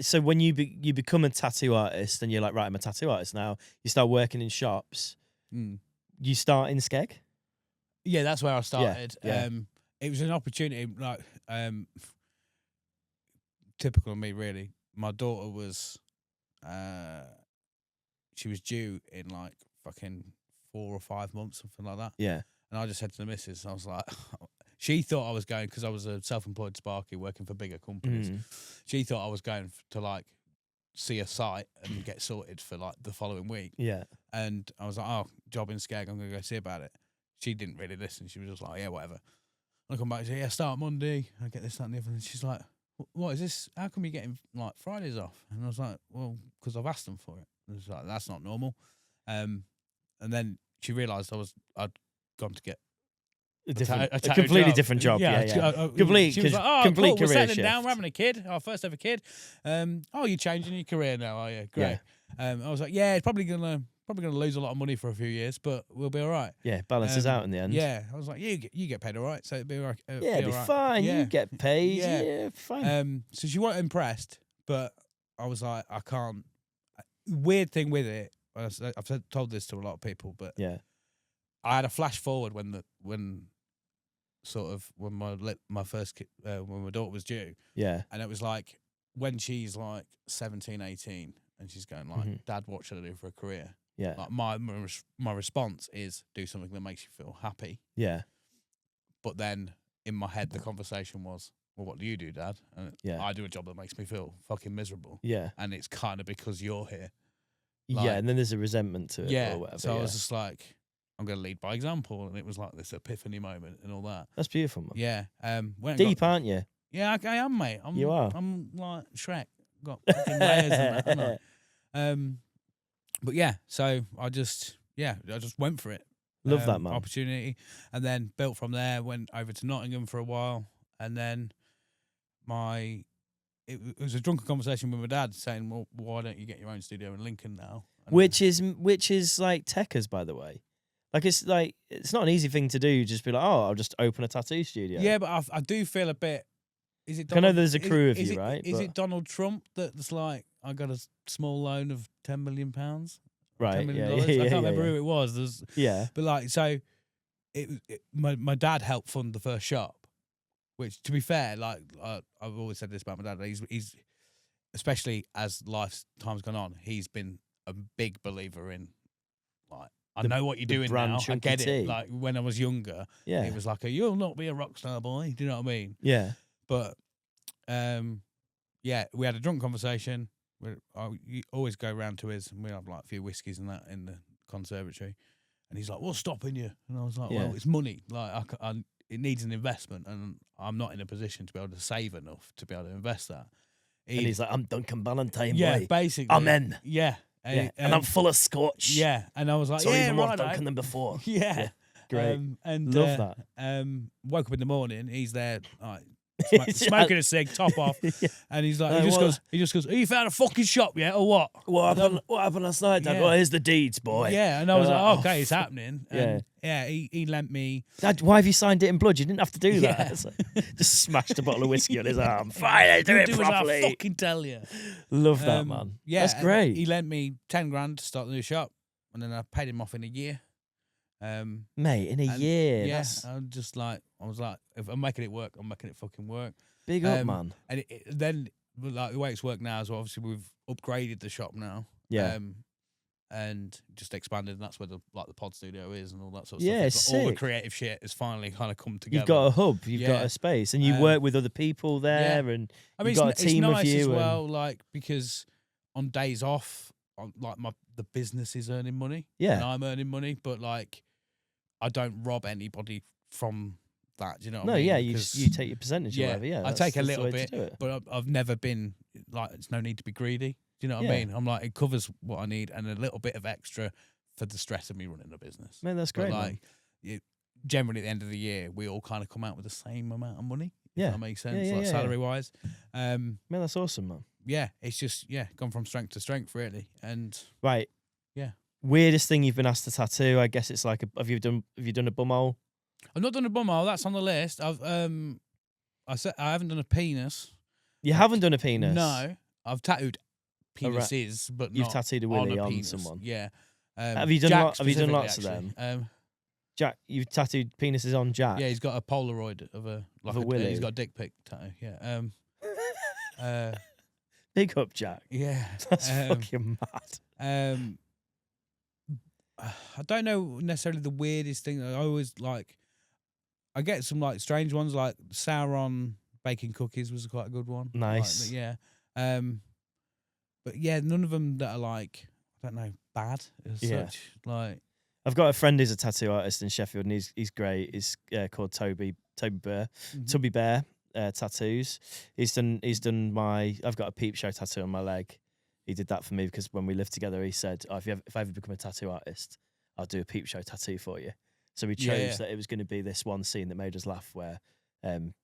so when you become a tattoo artist and you're like, right, I'm a tattoo artist now. You start working in shops. You start in Skeg. Yeah, that's where I started. Yeah. It was an opportunity, like typical of me, really. My daughter was, she was due in like fucking 4 or 5 months, something like that. Yeah. And I just said to the missus, I was like, she thought I was going, because I was a self-employed sparky working for bigger companies. She thought I was going to like see a site and get sorted for like the following week. Yeah. And I was like, oh, job in Skeg, I'm going to go see about it. She didn't really listen. She was just like, yeah, whatever. I come back and say, yeah, start Monday. I get this, that, and the other. And she's like, what is this? How come you're getting like Fridays off? And I was like, well, because I've asked them for it. And it's like, that's not normal. And then she realised I'd gone to get a completely different job. Yeah. Complete she was like, oh, complete cool, career we're settling shift. down, we're having a kid, our first ever kid. Oh, you're changing your career now, are you? Great. I was like, yeah, it's probably gonna lose a lot of money for a few years, but we'll be all right. Yeah, balances out in the end. Yeah, I was like, you get paid all right, so it'll be all right. It'll be fine. Yeah. You get paid. Yeah, fine. So she wasn't impressed, but I was like, I can't. Weird thing with it, I've told this to a lot of people, but yeah, I had a flash forward when my first kid, when my daughter was due. Yeah, and it was like when she's like 17, 18, and she's going like, Dad, what should I do for a career? Yeah, like my response is do something that makes you feel happy. Yeah, but then in my head the conversation was, well, what do you do, Dad? And I do a job that makes me feel fucking miserable. Yeah, and it's kind of because you're here. Like, and then there's a resentment to it. Yeah, or whatever, so I was just like, I'm going to lead by example, and it was like this epiphany moment and all that. That's beautiful, man. Yeah, deep, aren't you? Yeah, I am, mate. You are. I'm like Shrek, got fucking layers and that, haven't I? But yeah, so I just went for it. Love that, man. Opportunity, and then built from there. Went over to Nottingham for a while, and then it was a drunken conversation with my dad saying, "Well, why don't you get your own studio in Lincoln now?" And which is like techers, by the way. Like it's not an easy thing to do. Just be like, oh, I'll just open a tattoo studio. Yeah, but I do feel a bit. Is it? I know there's a crew of you, right? Is it Donald Trump that's like, I got a small loan of £10 million. Right. $10 Yeah. million. Yeah. I can't remember yeah. who it was. Yeah. But like, so my dad helped fund the first shop, which, to be fair, like I've always said this about my dad. He's especially as time's gone on, he's been a big believer in like. I know what you're doing brand now. I chunky get it. tea. Like when I was younger, Yeah. it was like you'll not be a rock star boy. Do you know what I mean? Yeah. But yeah, we had a drunk conversation. You always go round to his, and we have like a few whiskies and that in the conservatory. And he's like, "What's stopping you?" And I was like, Yeah. "Well, it's money. Like it needs an investment, and I'm not in a position to be able to save enough to be able to invest that." And he's like, "I'm Duncan Ballantyne, yeah, boy. basically, I'm in. Yeah, Yeah. And I'm full of scotch. yeah, and I was like, So "Yeah, even more right, Duncan than before." yeah." Great. And Love that. woke up in the morning. He's there, like, smoking a cig, top off, Yeah. and he's like, What? he just goes, "Have you found a fucking shop yet, or what?" What happened last night, Dad? Yeah. Well, here's the deeds, boy. Yeah, and I was You're like, like, "Okay, "Oh, it's happening." And he lent me. Dad, why have you signed it in blood? You didn't have to do that. Yeah. It's like, just smashed a bottle of whiskey on his arm. Fine, do it as I properly. fucking tell you. Love that, man. Yeah, That's and great. He lent me 10 grand to start the new shop, and then I paid him off in a year. Mate, in a and year. yeah, That's I was like, if I'm making it work, I'm making it fucking work. big up, man. And then, like the way it's worked now is obviously we've upgraded the shop now. Yeah. And just expanded, and that's where the pod studio is and all that sort of Yeah, stuff. It's like all the sick. creative shit has finally kind of come together. You've got a hub, you've got Yeah. a space, and you Um, work with other people there, and I mean, you've got a team it's nice of you. as and- well, like because on days off, like the business is earning money, and yeah. I'm earning money, but like I don't rob anybody from that. Do you know what No, I mean? yeah, you 'Cause, you take your percentage or yeah, whatever. Yeah, I that's- take a that's the little way to bit, do it. but I've never been like, it's no need to be greedy. Do you know what I Yeah. mean? I'm like, it covers what I need and a little bit of extra for the stress of me running a business. Man, that's But great. like, generally at the end of the year, we all kind of come out with the same amount of money. Yeah. If that makes sense, yeah, like yeah. salary wise. Man, that's awesome, man. Yeah, it's just gone from strength to strength really, and Right. Yeah. Weirdest thing you've been asked to tattoo? I guess it's like, have you done a bumhole? I've not done a bumhole. That's on the list. I haven't done a penis. You haven't done a penis. No, I've tattooed A ra- penises, but You've not tattooed a on willy a on penis. someone. Yeah. Have you done Jack have you done specifically, lots of actually. them? Jack, you've tattooed penises on Jack. Yeah, he's got a Polaroid of a a willy. He's got a dick pic tattoo. Yeah. Big up, Jack. Yeah. That's fucking mad. I don't know necessarily the weirdest thing. I always like. I get some like strange ones, like Sauron baking cookies was quite a good one. Nice. Like, yeah. But yeah, none of them that are like, I don't know, bad as Yeah. such. Like, I've got a friend who's a tattoo artist in Sheffield, and he's great. He's called Toby Bear. Tubby Bear tattoos. He's done my. I've got a peep show tattoo on my leg. He did that for me because when we lived together, he said, "Oh, if I ever become a tattoo artist, I'll do a peep show tattoo for you." So we chose that it was going to be this one scene that made us laugh, where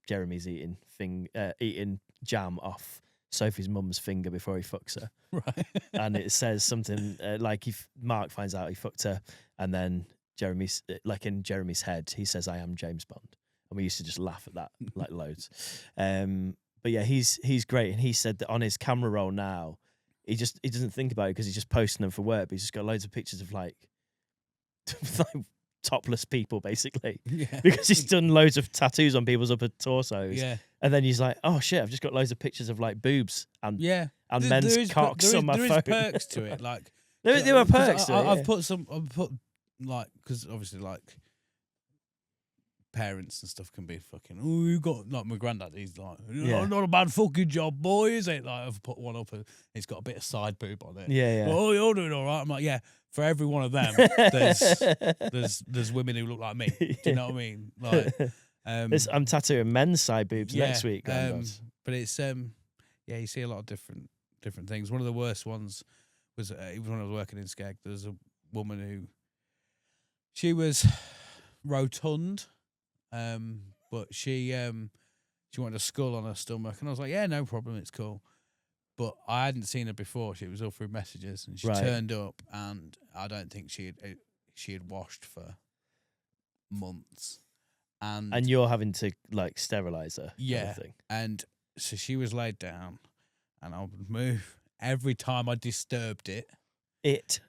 Jeremy's eating jam off Sophie's mum's finger before he fucks her. right. And it says something like if Mark finds out he fucked her, and then Jeremy's like in Jeremy's head, he says, "I am James Bond," and we used to just laugh at that like loads. But yeah, he's great, and he said that on his camera roll now, he doesn't think about it because he's just posting them for work. But he's just got loads of pictures of like topless people basically, Yeah. because he's done loads of tattoos on people's upper torsos. Yeah. And then he's like, "Oh shit, I've just got loads of pictures of like boobs and Yeah. and There- men's there is- cocks on my there phone." is perks to it. Like, There are 'cause perks to it. I've yeah. put like, because obviously like parents and stuff can be fucking. Oh, you got like my granddad. He's like, Yeah. not a bad fucking job, boy, is it? Like, I've put one up and it's got a bit of side boob on it. Yeah, yeah. Oh, you're doing all right. I'm like, yeah. For every one of them, there's women who look like me. Do you know what I mean? Like, I'm tattooing men's side boobs next week. But it's yeah, you see a lot of different things. One of the worst ones was even when I was working in Skeg. There was a woman she was rotund, but she wanted a skull on her stomach, and I was like, yeah, no problem, it's cool. But I hadn't seen her before. She was all through messages, and she Right. turned up, and I don't think she had washed for months, and you're having to like sterilize her. Yeah. Kind of thing. and so she was laid down, and I would move every time I disturbed it, It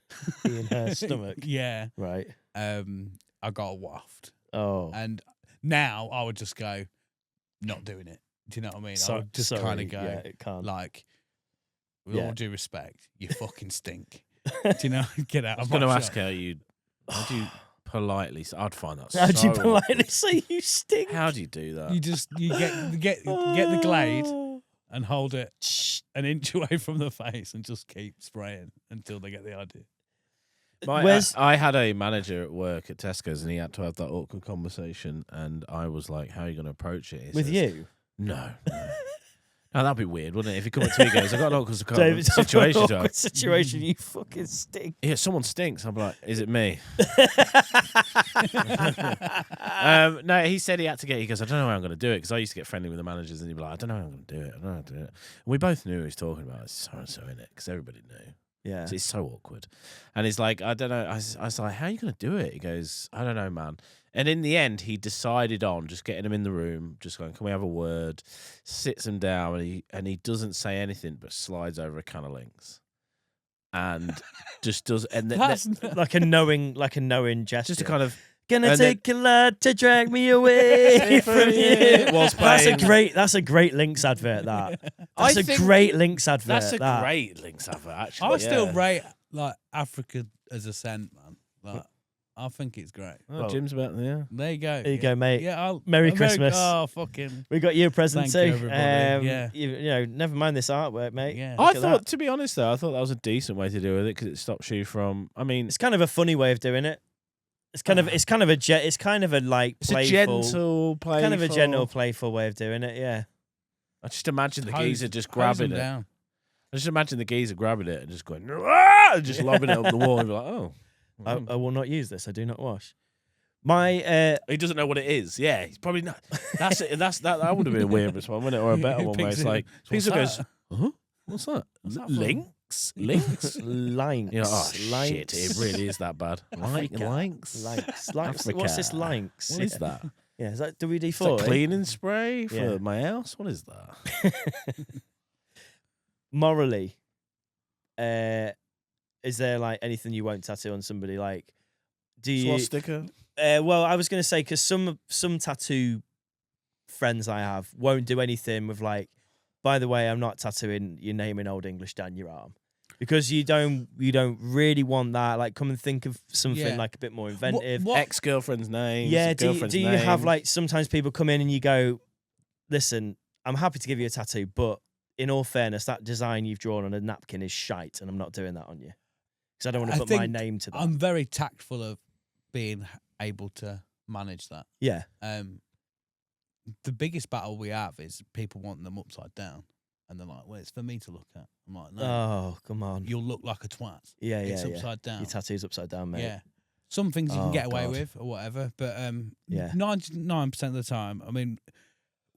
in her stomach. yeah, Right. I got a waft. Oh. And now I would just go, not doing it. Do you know what I mean? I would just kind sorry, of go, yeah, it can't. like, with Yeah. all due respect, you fucking stink. Do you know? Get out I was of going my to shop. ask how you politely. I'd find that. How'd so you politely awkward. say you stink? How do you do that? You just you get the glade Oh. and hold it an inch away from the face and just keep spraying until they get the idea. I had a manager at work at Tesco's, and he had to have that awkward conversation. And I was like, "How are you going to approach it?" He With says, you? No. No, that'd be weird, wouldn't it? If he come up to me and goes, "I got an awkward David, situation." to have." situation, you fucking stink. Yeah, someone stinks. I'm like, is it me? No, he said he had to get. He goes, I don't know how I'm going to do it, because I used to get friendly with the managers, and he'd be like, I don't know how I'm going to do it. I don't know how to do it. And we both knew who he was talking about. It's so and so in it, because everybody knew. Yeah. So it's so awkward. And he's like, I don't know. I was like, how are you going to do it? He goes, I don't know, man. And in the end, he decided on just getting him in the room, just going, can we have a word? Sits him down, and he doesn't say anything but slides over a can of links. And just does, and That's like a knowing gesture. just to kind of, Gonna and take a lad to drag me away from you. Whilst That's a playing- great Lynx advert. That's I a think great Lynx advert. that's a that. great links advert, actually. I still yeah. rate like Africa as a scent, man. Like, I think it's great. Oh, Jim's about there. There you go. There you go, mate. Yeah, Merry I'm Christmas. Oh, fucking We got you a present Thank you, too. everybody. Yeah. You know, never mind this artwork, mate. yeah. I Look at thought, that. to be honest, though, I thought that was a decent way to deal with it, because it stops you from. I mean, It's kind of a funny way of doing it. It's kind of like it's playful, a gentle, playful. kind of a gentle, playful way of doing it. Yeah. I just imagine the Hose- geezer just hose grabbing them it. down. I just imagine the geezer grabbing it and just going, "Ah!" and just lobbing it up the wall and be like, oh. I will not use this. I do not wash. My He doesn't know what it is. Yeah, he's probably not. That's it. That would have been a weird response, wouldn't it? Or a better He one where picks it's it. like, What's geezer that? goes, huh? What's that? What's that for? Links? Links? Lynx. You're like, oh, Lynx. shit, it really is that bad. Africa. Lynx? Lynx. Africa. What's this Lynx? What is that? Yeah, is that WD-40? Is that cleaning spray for Yeah. my house? What is that? Morally, is there like anything you won't tattoo on somebody? Like, do you? Swastika? Well, I was going to say, because some tattoo friends I have won't do anything with like, by the way, I'm not tattooing your name in Old English down your arm, because you don't really want that. Like, come and think of something Yeah. like a bit more inventive. What? Ex-girlfriend's name. Yeah, do girlfriend's you name. have like, sometimes people come in and you go, listen, I'm happy to give you a tattoo, but in all fairness, that design you've drawn on a napkin is shite, and I'm not doing that on you because I don't want to I put my think name to that. I'm very tactful of being able to manage that. Yeah, The biggest battle we have is people wanting them upside down, and they're like, "Well, it's for me to look at." I'm like, "No, oh come on. you'll look like a twat. Yeah, It's yeah. upside down." Your tattoo's upside down, mate. Yeah, some things you can Oh, get away God. with or whatever, but Yeah. 99% of the time, I mean,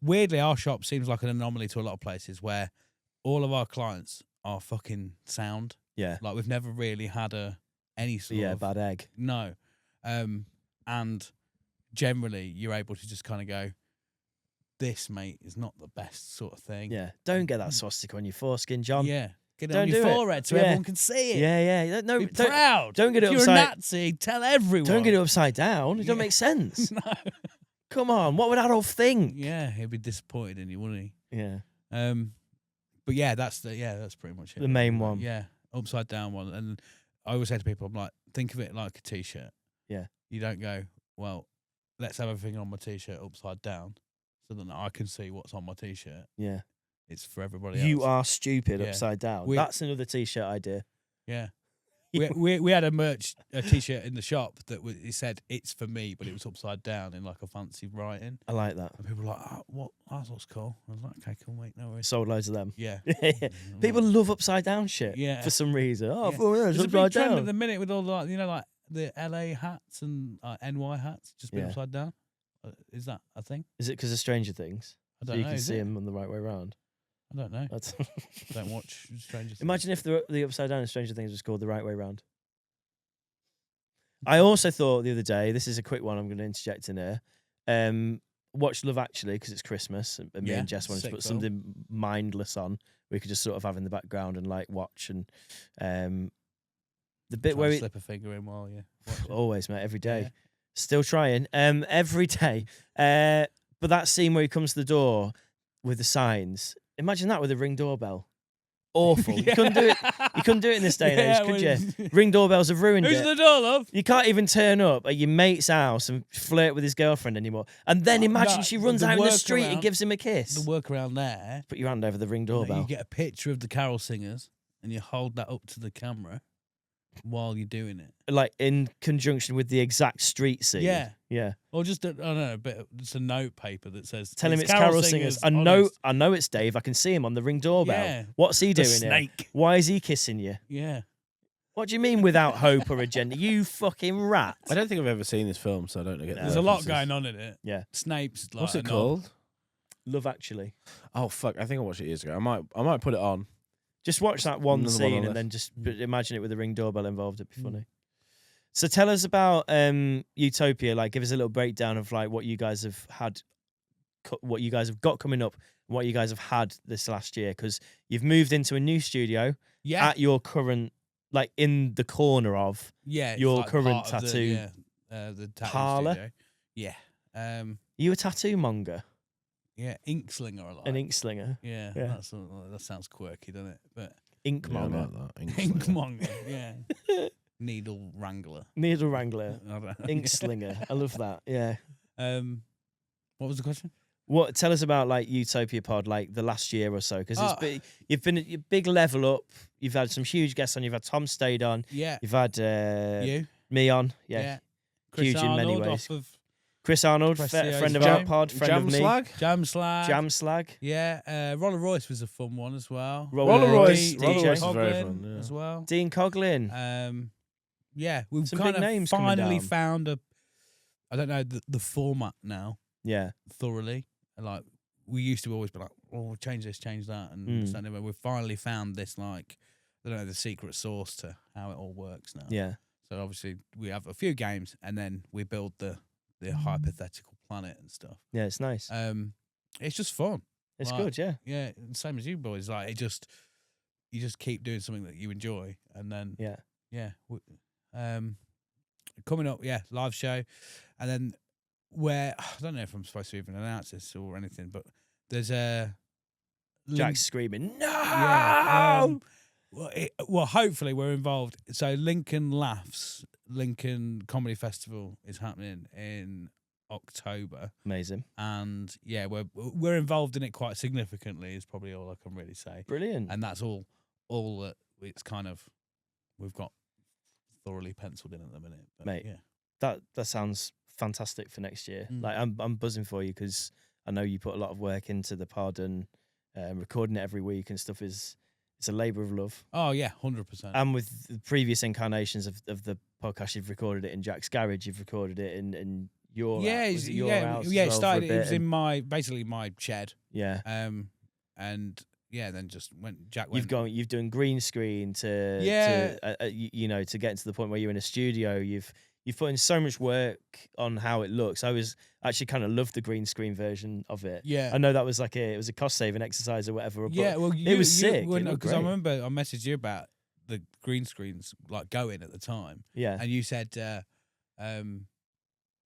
weirdly, our shop seems like an anomaly to a lot of places where all of our clients are fucking sound. Yeah, Like, we've never really had any sort yeah. of Bad egg. no, and generally you're able to just kind of go, this, mate, is not the best sort of thing. Yeah, don't get that swastika on your foreskin, John. Yeah. Get it Don't on your do it. forehead so Yeah. everyone can see it. yeah, yeah. No, Be don't, proud. don't get it if you're upside- a Nazi, tell everyone. don't get it upside down. It Yeah. don't make sense. No. Come on, what would Adolf think? Yeah, he'd be disappointed in you, wouldn't he? Yeah, But yeah, that's pretty much it. the main one. Yeah, upside down one. And I always say to people, I'm like, think of it like a t-shirt. Yeah. You don't go, well, let's have everything on my t-shirt upside down so that I can see what's on my t-shirt. Yeah. It's for everybody You else. are stupid Yeah. upside down. We- That's another t-shirt idea. Yeah. We had a t-shirt in the shop that it said "It's for me," but it was upside down in like a fancy writing. I like that. And people were like, "Oh, what? That looks cool." I was like, "Okay, cool, mate, no worries." Sold loads of them. Yeah. People love upside down shit. Yeah. For some reason. Oh, Yeah. yeah. It's There's a big upside trend at down. the minute with all the, like, like the LA hats and NY hats just being Yeah. upside down. Is that a thing? Is it because of Stranger Things? I So don't you know. can is see it? them on the right way around. I don't know. That's Don't watch Stranger Things. Imagine if the upside down in Stranger Things was called the right way round. I also thought the other day, this is a quick one I'm going to interject in here. watched Love Actually because it's Christmas, and me Yeah, and Jess wanted to sick put film. something mindless on. We could just sort of have in the background and like watch and the bit Try where and it slip a finger in while you watch it. always, mate, every day. Yeah. Still trying. Every day. But that scene where he comes to the door with the signs. Imagine that with a Ring doorbell. Awful. You couldn't do it. You couldn't do it in this day and age, could you? Ring doorbells have ruined Who's it. the door, love? You can't even turn up at your mate's house and flirt with his girlfriend anymore. And then imagine no, she runs the out in the street and workaround- gives him a kiss. The workaround there. Put your hand over the Ring You doorbell. get a picture of the carol singers and you hold that up to the camera while you're doing it. Like in conjunction with the exact street scene. Yeah. Yeah. Or just I don't know, just a note paper that says Tell him it's Carol Singers. I know it's Dave. I can see him on the Ring doorbell. Yeah. What's he The doing here? snake. Why is he kissing you? Yeah. What do you mean without hope or agenda? You fucking rat. I don't think I've ever seen this film, so I don't get. There's a lot going on in it. Yeah. Snape's like What's a it knob. called? Love Actually. Oh fuck! I think I watched it years ago. I might put it on. Just watch that one Another one scene on and this. then just imagine it with a Ring doorbell involved. It'd be funny. So tell us about Utopia. Like, give us a little breakdown of like what you guys have had, what you guys have got coming up, and what you guys have had this last year. Because you've moved into a new studio Yeah. at your current, like in the corner of Yeah. it's your like current part of tattoo the tattoo parlour? studio. Yeah. You a tattoo monger, Yeah. Ink slinger a lot. an ink slinger, Yeah. Yeah. That sounds quirky, doesn't it? But ink Yeah, I monger, like that. ink monger. Yeah. Needle wrangler. needle wrangler, I don't know. ink slinger. I love that. Yeah. What was the question? What? Tell us about like Utopia Pod, like the last year or so, because Oh. you've been a big level up. You've had some huge guests on. You've had Tom Stayed on. Yeah. You've had You? me on. Yeah. Chris Huge in many Arnold ways. off of Chris Arnold, Press friend of the our Jam- pod, friend Jam of me. Slag? Jam Slag. Jam Slag. Yeah. Roller Royce was a fun one as well. Roller Royce, Dean DJ. Royce is very Coughlin fun, yeah. as well. Dean Coughlin. Yeah, we've Some kind big of names coming finally down. found I don't know the format now Yeah. thoroughly. Like we used to always be like, oh, we'll change this, change that, and Mm. this, that, and the other. We've finally found this like I don't know the secret sauce to how it all works now. Yeah. So obviously we have a few games, and then we build the hypothetical planet and stuff. Yeah. It's nice. It's just fun. It's like- good. Yeah. Yeah, same as you boys. Like you just keep doing something that you enjoy, and then Yeah. yeah. Coming up, yeah, live show, and then where I don't know if I'm supposed to even announce this or anything, but there's a Jack's screaming, no! yeah. Well, hopefully we're involved. So Lincoln Comedy Festival is happening in October, Amazing. and yeah, we're involved in it quite significantly. Is probably all I can really say, Brilliant. and that's all that it's kind of we've got thoroughly penciled in at the minute, but Mate. Yeah. That sounds fantastic for next year. Mm. Like I'm buzzing for you because I know you put a lot of work into the pod and recording it every week and stuff it's a labour of love. Oh yeah, 100%. And with the previous incarnations of the podcast, you've recorded it in Jack's garage. You've recorded it in your yeah, was it your house as yeah. It well for a started. It bit was in and- basically my shed. yeah. And yeah, then just Jack went. You've done green screen to Yeah. to get to the point where you're in a studio. You've put in so much work on how it looks. I was actually kind of loved the green screen version of it. Yeah. I know that was like it was a cost saving exercise or whatever. But Yeah, well, it was sick. It looked because I great. remember I messaged you about the green screens like going at the time, Yeah. and you said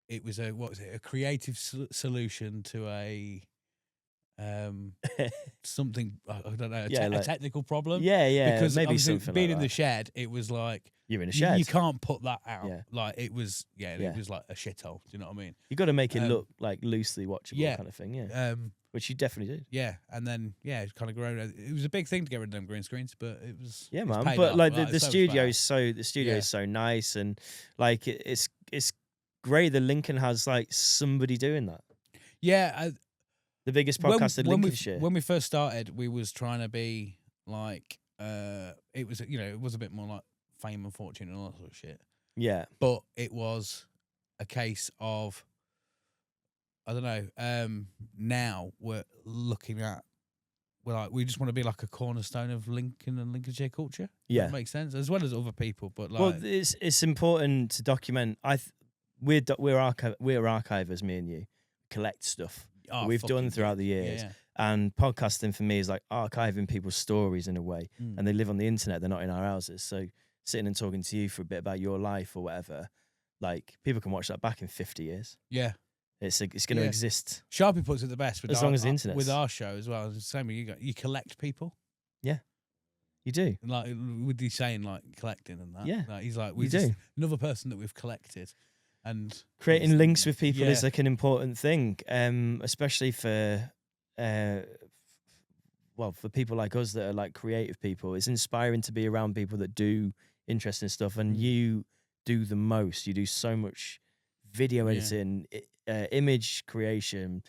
it was a creative solution to a something I don't know Yeah, a like- technical problem. Yeah, because maybe obviously something being like in that. the shed, it was like You're in a shed. you can't put that out. Yeah. Like it was, Yeah. it was like a shithole. Do you know what I mean? You got to make it um, look like loosely watchable yeah. kind of thing. Yeah. Which you definitely did. Yeah, and then it kind of grew. It was a big thing to get rid of them green screens, but it was Yeah, it's man. paid But off. like the it's so studio much is so nice and like it's great that Lincoln has like somebody doing that. better. Yeah, The biggest podcast in Lincolnshire. when we first started, we was trying to be like it was it was a bit more like fame and fortune and all that sort of shit. Yeah. But it was a case of I don't know. Now we're looking at we just want to be like a cornerstone of Lincoln and Lincolnshire culture. Yeah. That makes sense, as well as other people. But like, Well, it's important to document. We're archivers, me and you. collect stuff Oh, we've done fucking throughout the years. Yeah. And podcasting for me is like archiving people's stories in a way. Mm. And they live on the internet, they're not in our houses. So sitting and talking to you for a bit about your life or whatever, like people can watch that back in 50 years. Yeah. It's going to Yeah. exist. Sharpie puts it the best with As long as the internet's- with our show as well. It's the same with you collect people. You do. Like with you saying like collecting and that. Yeah. Like, he's like You do. another person that we've collected and Creating links with people is Yeah. like an important thing, especially for for people like us that are like creative people. It's inspiring to be around people that do interesting stuff, and you do the most. You do so much video Yeah. editing, image creation,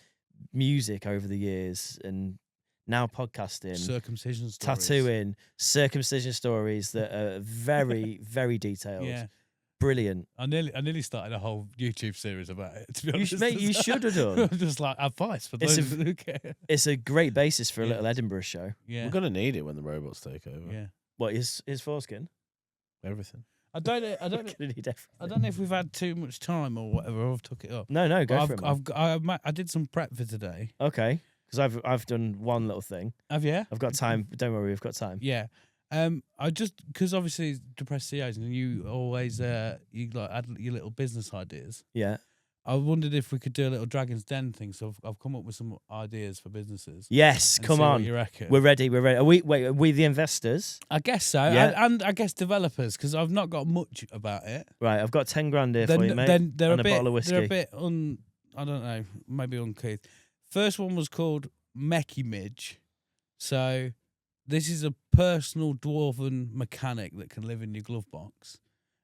music over the years, and now podcasting, circumcision stories. tattooing, circumcision stories that are very, very detailed. Yeah. Brilliant. I nearly started a whole YouTube series about it, to be You honest. should, mate, you should have done. Just like advice for It's those a- who care. It's a great basis for a Yeah. little Edinburgh show. Yeah. We're gonna need it when the robots take over. Yeah. What is foreskin? Everything. I don't We're gonna need everything. I don't know if we've had too much time or whatever. I've took it up. No, go But for it. Man. I did some prep for today. Okay, because I've done one little thing. Have you? I've got time. Don't worry, we've got time. Yeah. I just because obviously depressed CEOs and you always you like add your little business ideas. Yeah. I wondered if we could do a little Dragon's Den thing. So I've come up with some ideas for businesses. Yes, and come see what on. you reckon? We're ready. Are we the investors? I guess so. Yeah. And I guess developers because I've not got much about it. Right, I've got 10 grand here for you, mate. Then they're and a a bit. bottle of whiskey. They're a bit I don't know. Maybe uncouth. First one was called Mechie Midge. So this is a personal dwarven mechanic that can live in your glove box,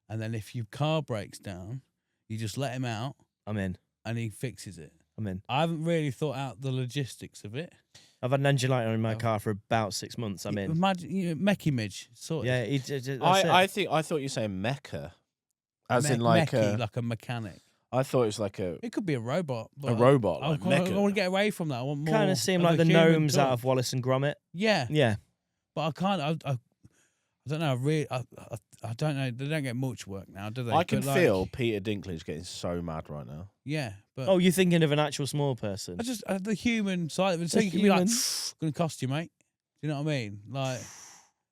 and then if your car breaks down, you just let him out I'm in. and he fixes it. I'm in. I haven't really thought out the logistics of it. I've had an engine light on in my car for about 6 months. I'm in. Imagine Mechie Midge, sort of. Yeah, that's it. I thought you were saying mecha, as in like Mechie, like a mechanic. I thought it was like a It could be a robot. But robot, I like want mecha. to get away from that. I want more. kind of seem of like a the human gnomes out touch. of Wallace and Gromit. Yeah, Yeah. but I can't. I don't know. I don't know. They don't get much work now, do they? I can But, like, feel Peter Dinklage getting so mad right now. Yeah, but Oh, you're thinking of an actual small person. I just the human side of it. So The you can be like, human. going to cost you, mate. Do you know what I mean? Like,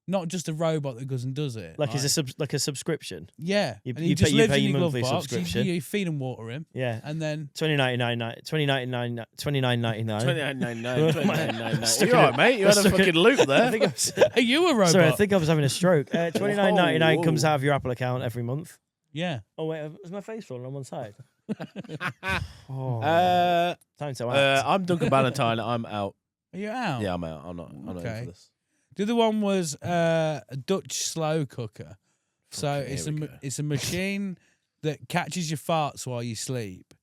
not just a robot that goes and does it. Like it's a subscription. yeah. You- and you he just pay- you lives pay in your your glove monthly box. subscription. You feed and water him, Yeah. and then $29.99. $29.99. Stuck You're in right, mate. You had a stuck in- fucking loop I there. think I was, are you a robot? sorry, I think I was having a stroke. $29.99 Whoa. comes out of your Apple account every month. yeah. Oh wait, is my face falling on one side? Oh, Uh, time to act. I'm Duncan Ballantyne. I'm out. Are you out? Yeah, I'm out. I'm not in Okay. for this. The other one was a Dutch slow cooker. So Fucking here we go. it's a machine that catches your farts while you sleep,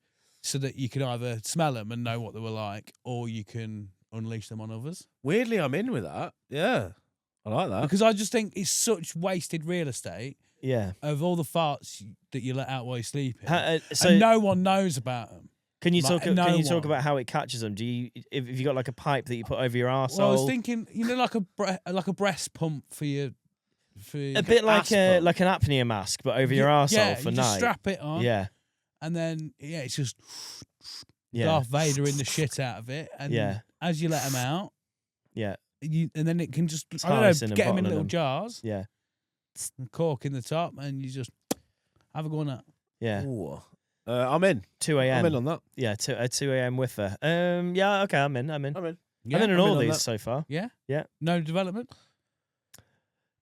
so that you can either smell them and know what they were like, or you can unleash them on others. Weirdly, I'm in with that. Yeah, I like that. Because I just think it's such wasted real estate Yeah. of all the farts that you let out while you're sleeping, So and no one knows about them. can you like, talk? no Can you talk one. about how it catches them? Do you if you got like a pipe that you put over your arsehole? Well, I was thinking, like a breast pump for your. a bit like ass pump. like an apnea mask, but over your arsehole yeah, for you night. just strap it on, Yeah. and then it's just Yeah. Darth Vader in the shit out of it, and Yeah. as you let them out, Yeah. and then it can just It's I don't harnessing know, and get them in bottling little them. jars, Yeah. and cork in the top, and you just have a go on that. Yeah. Ooh. I'm in. 2 I'm a.m. in on that. Yeah. 2 a.m. whiffer. Yeah. Okay. I'm in. I'm in. Yeah, I'm in on I'm all in on these that. so far. yeah, Yeah. No development.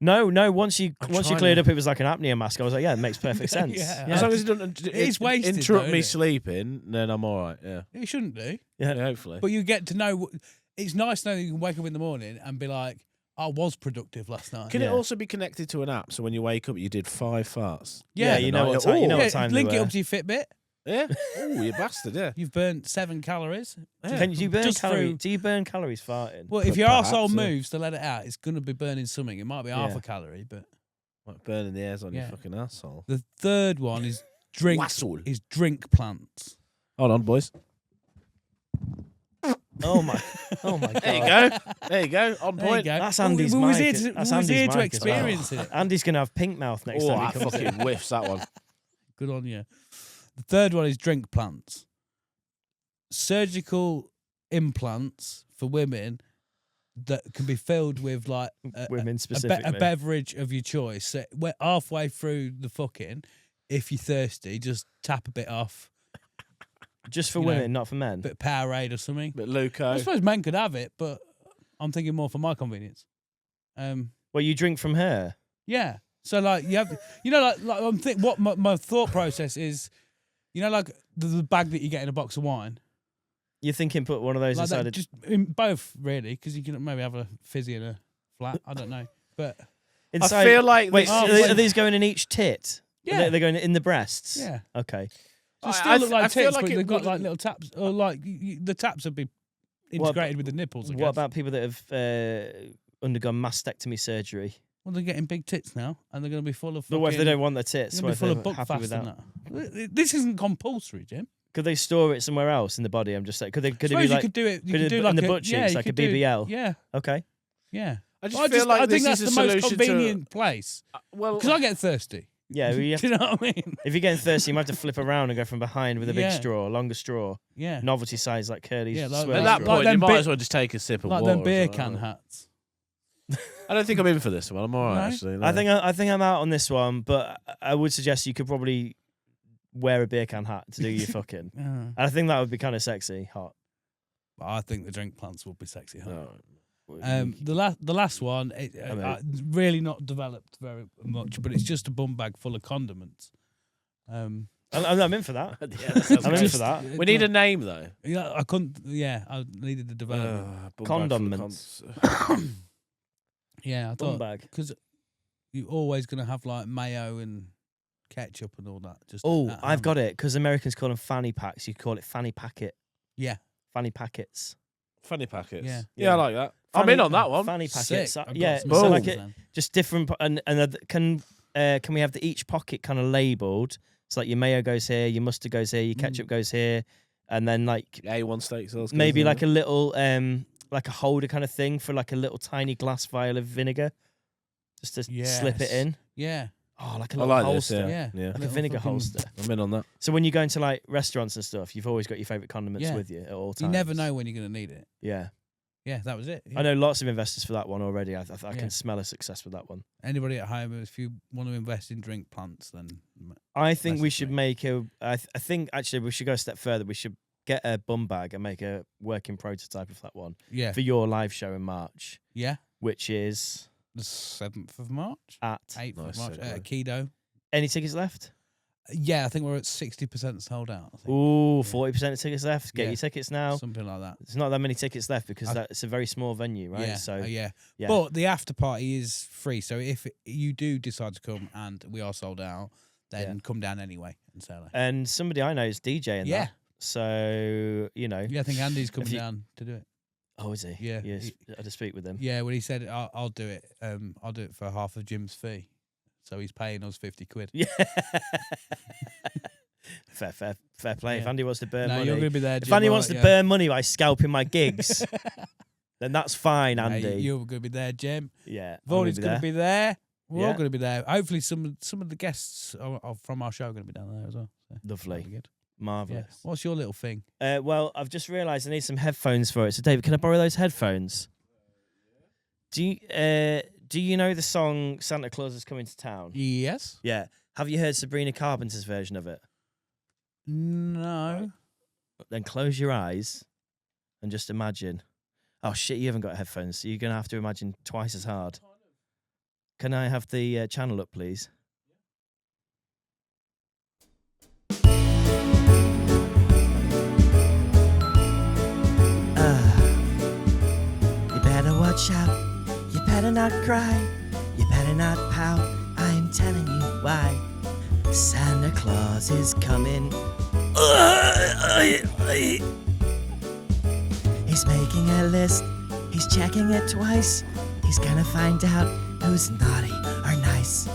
No. Once you I'm once you trying cleared to- up, it was like an apnea mask. I was like, yeah, it makes perfect sense. Yeah. Yeah. As long as it doesn't It's wasted, interrupt though, me isn't it? sleeping, then I'm all right. Yeah. You shouldn't do, Yeah. Yeah, hopefully. but you get to know. It's nice to know that you can wake up in the morning and be like, I was productive last night. Can Yeah. it also be connected to an app? So when you wake up, you did 5 farts. Yeah, you know Night- what time. You know Yeah, what time link they it were. up to your Fitbit. Yeah. Oh, you bastard. Yeah. You've burnt 7 calories. Can you burn Just calories? through- Do you burn calories farting? Well, if your Perhaps, arsehole yeah. moves to let it out, it's going to be burning something. It might be half Yeah. a calorie, but Like burning the hairs on Yeah. your fucking asshole. the third one is drink Wassail. plants. Hold on, boys. Oh my god. There you go. There you go. On There you point. go. That's Andy's we was mic. here to, That's we was Andy's here to mic as well. experience it. Andy's gonna have pink mouth next Oh, time I he comes in. fucking whiffs that one. Good on you. The third one is drink plants. surgical implants for women that can be filled with like Women a specifically. beverage of your choice. So we're halfway through the fucking. If you're thirsty, just tap a bit off. Just for you know, women, not for men. Bit of Powerade or something. But Luco. I suppose men could have it, but I'm thinking more for my convenience. Well, you drink from her. Yeah. So like you have, like I'm thinking what my thought process is, like the bag that you get in a box of wine. You're thinking put one of those Like inside that, just in both really, because you can maybe have a fizzy and a flat. I don't know, but inside. I feel like Wait, this are these going in each tit? Yeah. They're going in the breasts. yeah. Okay. So still look like I feel tits, like but it they've got like wouldn't- little taps, or like the taps would be integrated with the nipples. I What guess. about people that have undergone mastectomy surgery? Well, they're getting big tits now, and they're going to be full of. But what if they fucking- don't want their tits? They're What going if to be full they're of happy with buckfast that? and that. This isn't compulsory, Jim. Could they store it somewhere else in the body? I'm just saying. Could it be Suppose you like could do it. You could could it do in like the a butt cheeks, yeah, you like a could do- BBL? Yeah, okay? yeah. I just feel I like think this that's is the a most solution convenient place well, because I get thirsty. Yeah. Well, you have Do you know what I mean? if you're getting thirsty, you might have to flip around and go from behind with a big Yeah. straw, longer straw, Yeah, novelty size like curly. Yeah, like- swirly at that straw. point, them you might bit- as well just take a sip of like water. them or beer something. can hats. I don't think I'm in for this one. I'm all right, No? actually. No. I think I'm out on this one, but I would suggest you could probably wear a beer can hat to do your fucking. Yeah. I think that would be kind of sexy, hot. I think the drink plants would be sexy. Huh? No. The last one, really not developed very much, but it's just a bum bag full of condiments. I'm in for that. Yeah, that sounds I'm in good. for that. We need a name though. Yeah, I couldn't. Yeah, I needed the development. Condiments. Yeah, I Bum thought bag. because you're always gonna have like mayo and ketchup and all that. Just Oh, I've got it because Americans call them fanny packs. You call it fanny packet. Yeah, Fanny packets. Funny packets. Yeah. Yeah, I like that. I'm Fanny- in on that one. Fanny packets. sick. I've got Yeah, some so of like those it, then. just different. And can we have each pocket kind of labelled? So like your mayo goes here, your mustard goes here, your ketchup goes here, and then like A1 steak sauce. maybe like a little like a holder kind of thing for like a little tiny glass vial of vinegar, just to slip it Yes. in. Yeah, Oh, like a I little like holster, this. Yeah. Yeah. like a Little vinegar fucking- holster. I'm in on that. So when you go into like restaurants and stuff, you've always got your favourite condiments Yeah. with you at all times. you never know when you're gonna need it. Yeah, Yeah, that was it. I know lots of investors for that one already. I Yeah. can smell a success with that one. Anybody at home, if you want to invest in drink plants, then I think we Message should me. make a. I think actually we should go a step further. We should get a bum bag and make a working prototype of that one yeah, for your live show in March, yeah. which is The 7th of March, at 8th Nice of March, segue. Keto. any tickets left. Yeah, I think we're at 60% sold out. I think. Ooh, 40% of tickets left. Get Yeah. your tickets now. Something like that. There's not that many tickets left because I- that's a very small venue, right? Yeah, So yeah. yeah. But the after party is free. So if you do decide to come and we are sold out, then Yeah. come down anyway and say hello. and somebody I know is DJing Yeah. that. So you know. Yeah, I think Andy's coming you- down to do it. Oh, is he? Yeah. Yes. I had to speak with him. Yeah, well, he said I'll do it. I'll do it for half of Jim's fee. So he's paying us 50 quid. Yeah. fair play. If Yeah. Andy wants to burn No, money, you're going to be there, if Jim. Andy all wants right, to yeah. burn money by scalping my gigs, then that's fine, No, Andy. you're going to be there, Jim. Yeah. Vordy's going to be there. We're all Yeah. going to be there. Hopefully, some of the guests from our show are going to be down there as well. So Lovely. that'll be good. Yeah. Marvellous. What's your little thing? Well, I've just realised I need some headphones for it. So, David, can I borrow those headphones? Do you know the song Santa Claus is Coming to Town? Yes. Yeah. Have you heard Sabrina Carpenter's version of it? No. Then close your eyes and just imagine. Oh, shit, you haven't got headphones, so you're going to have to imagine twice as hard. Can I have the channel up, please? You better watch out. You better not cry. You better not pout. I'm telling you why. Santa Claus is coming. He's making a list. He's checking it twice. He's gonna find out who's naughty or nice.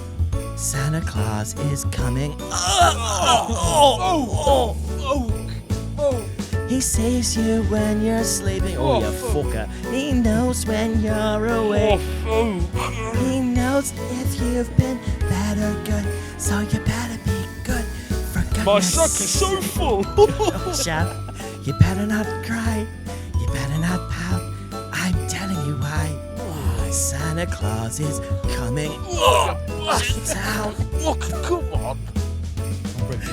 Santa Claus is coming. He saves you when you're sleeping. Oh, you fucker. He knows when you're awake. He knows if you've been bad or good. So you better be good. For goodness. My sack is so full. Shout. You better not cry. You better not pout. I'm telling you why. Santa Claus is coming to town. Come on.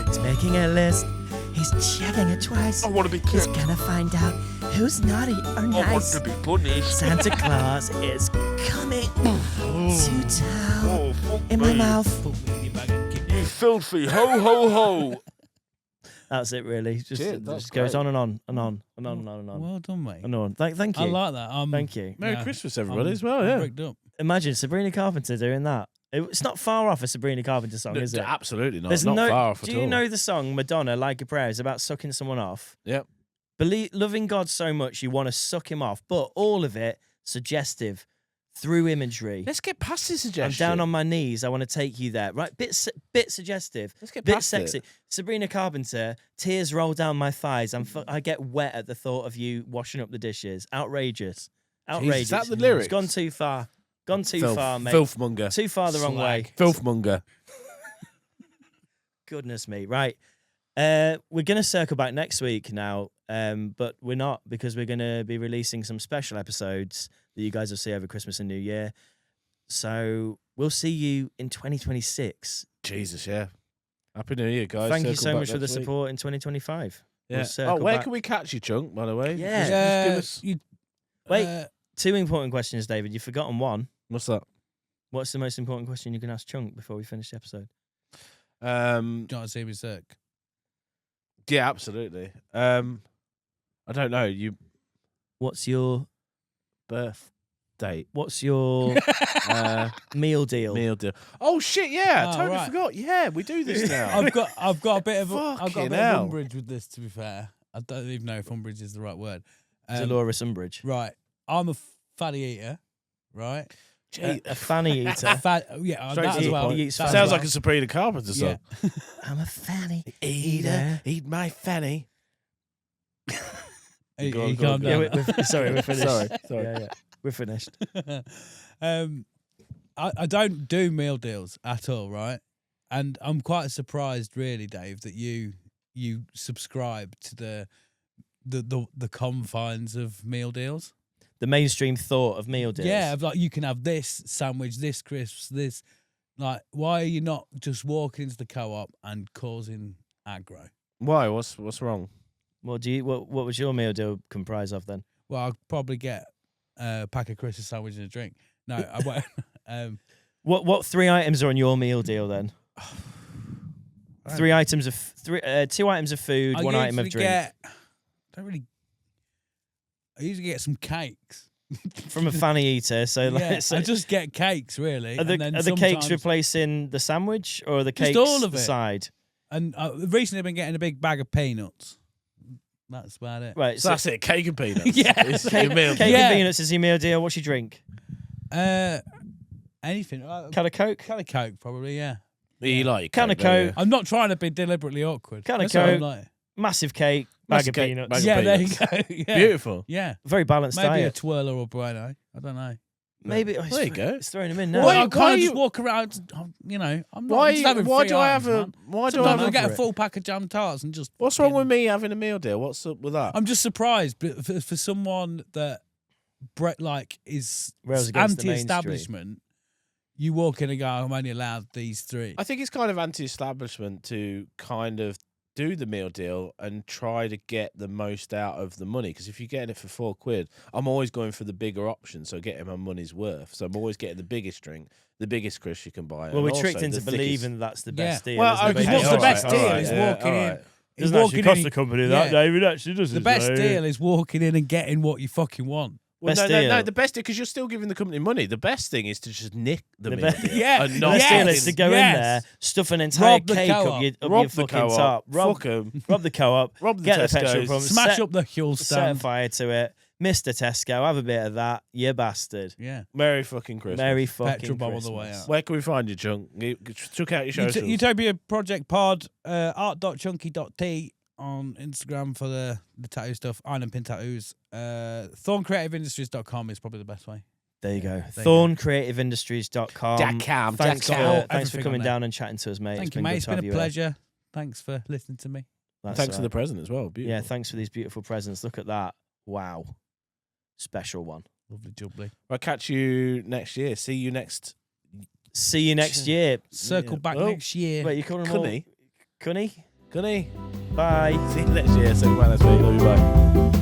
He's making a list. He's checking it twice. I want to be He's kicked. gonna find out who's naughty or I want nice. to be punished. Santa Claus is coming to town. Oh, fuck In my me. mouth. You filthy ho ho ho. That's it, really. Just, Shit, it that's just goes great. on and on and on and on and on and on. Well done, mate. And on. Thank you. I like that. Thank you. Merry Yeah, Christmas, everybody, I'm- as well. I'm Yeah. bricked up. Imagine Sabrina Carpenter doing that. It's not far off a Sabrina Carpenter song, is it? Absolutely not. There's not no. far off Do at you all. know the song Madonna, Like a Prayer, is about sucking someone off? Yep. Loving God so much you want to suck him off, but all of it suggestive through imagery. Let's get past this I'm suggestion. down on my knees. I want to take you there. Right? Bit suggestive. Let's get Bit past sexy. it. Sabrina Carpenter, tears roll down my thighs. I get wet at the thought of you washing up the dishes. Outrageous. Outrageous. Is that the lyrics? It's gone too far. Gone too Filth. far, mate. Filthmonger. Too far the wrong way. Filthmonger. Goodness me. Right. We're going to circle back next week now, but we're not, because we're going to be releasing some special episodes that you guys will see over Christmas and New Year. So we'll see you in 2026. Jesus, yeah. Happy New Year, guys. Thank you Circle so back much for the next week. support in 2025. Yeah. We'll circle Oh, where back. can we catch you, Chunk, by the way? Yeah. Just give us... You, Wait. Two important questions, David. You've forgotten one. What's that? What's the most important question you can ask Chunk before we finish the episode? do you want to see me circ? Yeah, absolutely. I don't know. You What's your birth date. What's your meal deal? Meal deal. Oh shit! Yeah, I Oh, totally right. forgot. Yeah, we do this now. I've got a bit of I've got a Fucking bit of hell. umbrage with this. To be fair, I don't even know if umbrage is the right word. Dolores Umbridge. Right, I'm a fatty eater. Right, A fanny eater. yeah, Straight that to as the well. point. He eats that as Sounds well. like a Sabrina Carpenter song. Yeah. I'm a fanny Eater, eat my fanny. You Go on, go calm on, go Yeah, down. we're finished. Sorry. Yeah, we're finished. I don't do meal deals at all, right? And I'm quite surprised, really, Dave, that you subscribe to the confines of meal deals. The mainstream thought of meal deals. Yeah, of like you can have this sandwich, this crisps, this. Like, why are you not just walking into the co-op and causing aggro? Why? What's wrong? What was your meal deal comprise of then? Well, I'll probably get a pack of crisps, a sandwich, and a drink. No, I won't. What three items are on your meal deal then? Two items of food, I one item of usually drink. I usually get some cakes. From a fanny eater. So Yeah, like, I just get cakes, really. are the, and then are the cakes sometimes- replacing the sandwich, or are the Just cakes all of the it. side? And recently I've been getting a big bag of peanuts. That's about it. Right. So that's it. Cake and peanuts. Yeah. It's Cake, your meal. cake Yeah. and peanuts is your meal deal. What's your drink? Anything. Can of Coke? Can of Coke, probably, yeah. You like Can of Coke, don't Coke. I'm not trying to be deliberately awkward. Can of That's what I'm Coke. like. Massive cake, bag Massive of cake, peanuts. bag of Yeah, there you peanuts. go. you? Yeah. Beautiful. Yeah. Very balanced Maybe diet. a twirler or bueno. I don't know. Maybe. Oh, There you go. It's throwing them in now. Well, I why can't are just you- walk around, you know. I'm not Why? just having Why three do I have items, a? man. Why do I Sometimes have I a? get a for it. full pack of jam tarts and just. What's wrong fucking- with me having a meal deal? What's up with that? I'm just surprised, but for someone that is Rails against the anti-establishment, you walk in and go, "I'm only allowed these three." I think it's kind of anti-establishment to kind of do the meal deal and try to get the most out of the money. Because if you're getting it for £4, I'm always going for the bigger option, so getting my money's worth. So I'm always getting the biggest drink, the biggest crisp you can buy. Well, and we're also tricked into the thickest- believing that's the best deal. Well, isn't it? okay, Because what's the all right, best all deal right, is yeah, walking all in. right. is walking in. company that, David. Actually doesn't. The best deal is walking in and getting what you fucking want. Well, Best no, deal. the best deal, because you're still giving the company money. The best thing is to just nick the The meal be- deal. Yeah, and The not best deal is Yes, to go in yes. there, stuff an entire Rob the cake up co-op. your, up rob your the fucking co-op. top. Fuck 'em. Rob the co-op. Rob the Get the Tesco's. petrol pump. Smash set, up the fuel set stand. fire to it. Mr. Tesco, have a bit of that, you bastard. Yeah. Merry fucking Christmas. Merry fucking Petrol bomb on Christmas. the way out. Where can we find you, Chunk? Chuck out your socials. Utopia Project Pod, art.chunky.t on Instagram for the tattoo stuff. Iron and Pin Tattoos. ThornCreativeIndustries.com is probably the best way. There you go. you go. ThornCreativeIndustries.com. .com. Thanks .com. for Everything coming on there. down and chatting to us, mate. Thank It's you, been mate. good It's to been have a you here. pleasure. Thanks for listening to me. Thanks for the present as well. Beautiful. Yeah, thanks for these beautiful presents. Look at that. Wow. Special one. Lovely jubbly. I'll catch you next year. See you next. See you next year. Circle back Oh, next year. Wait, you calling them all? Cunny. Cunny? Gunny. Bye. See you next year. So, man, that's me. Love you. Bye.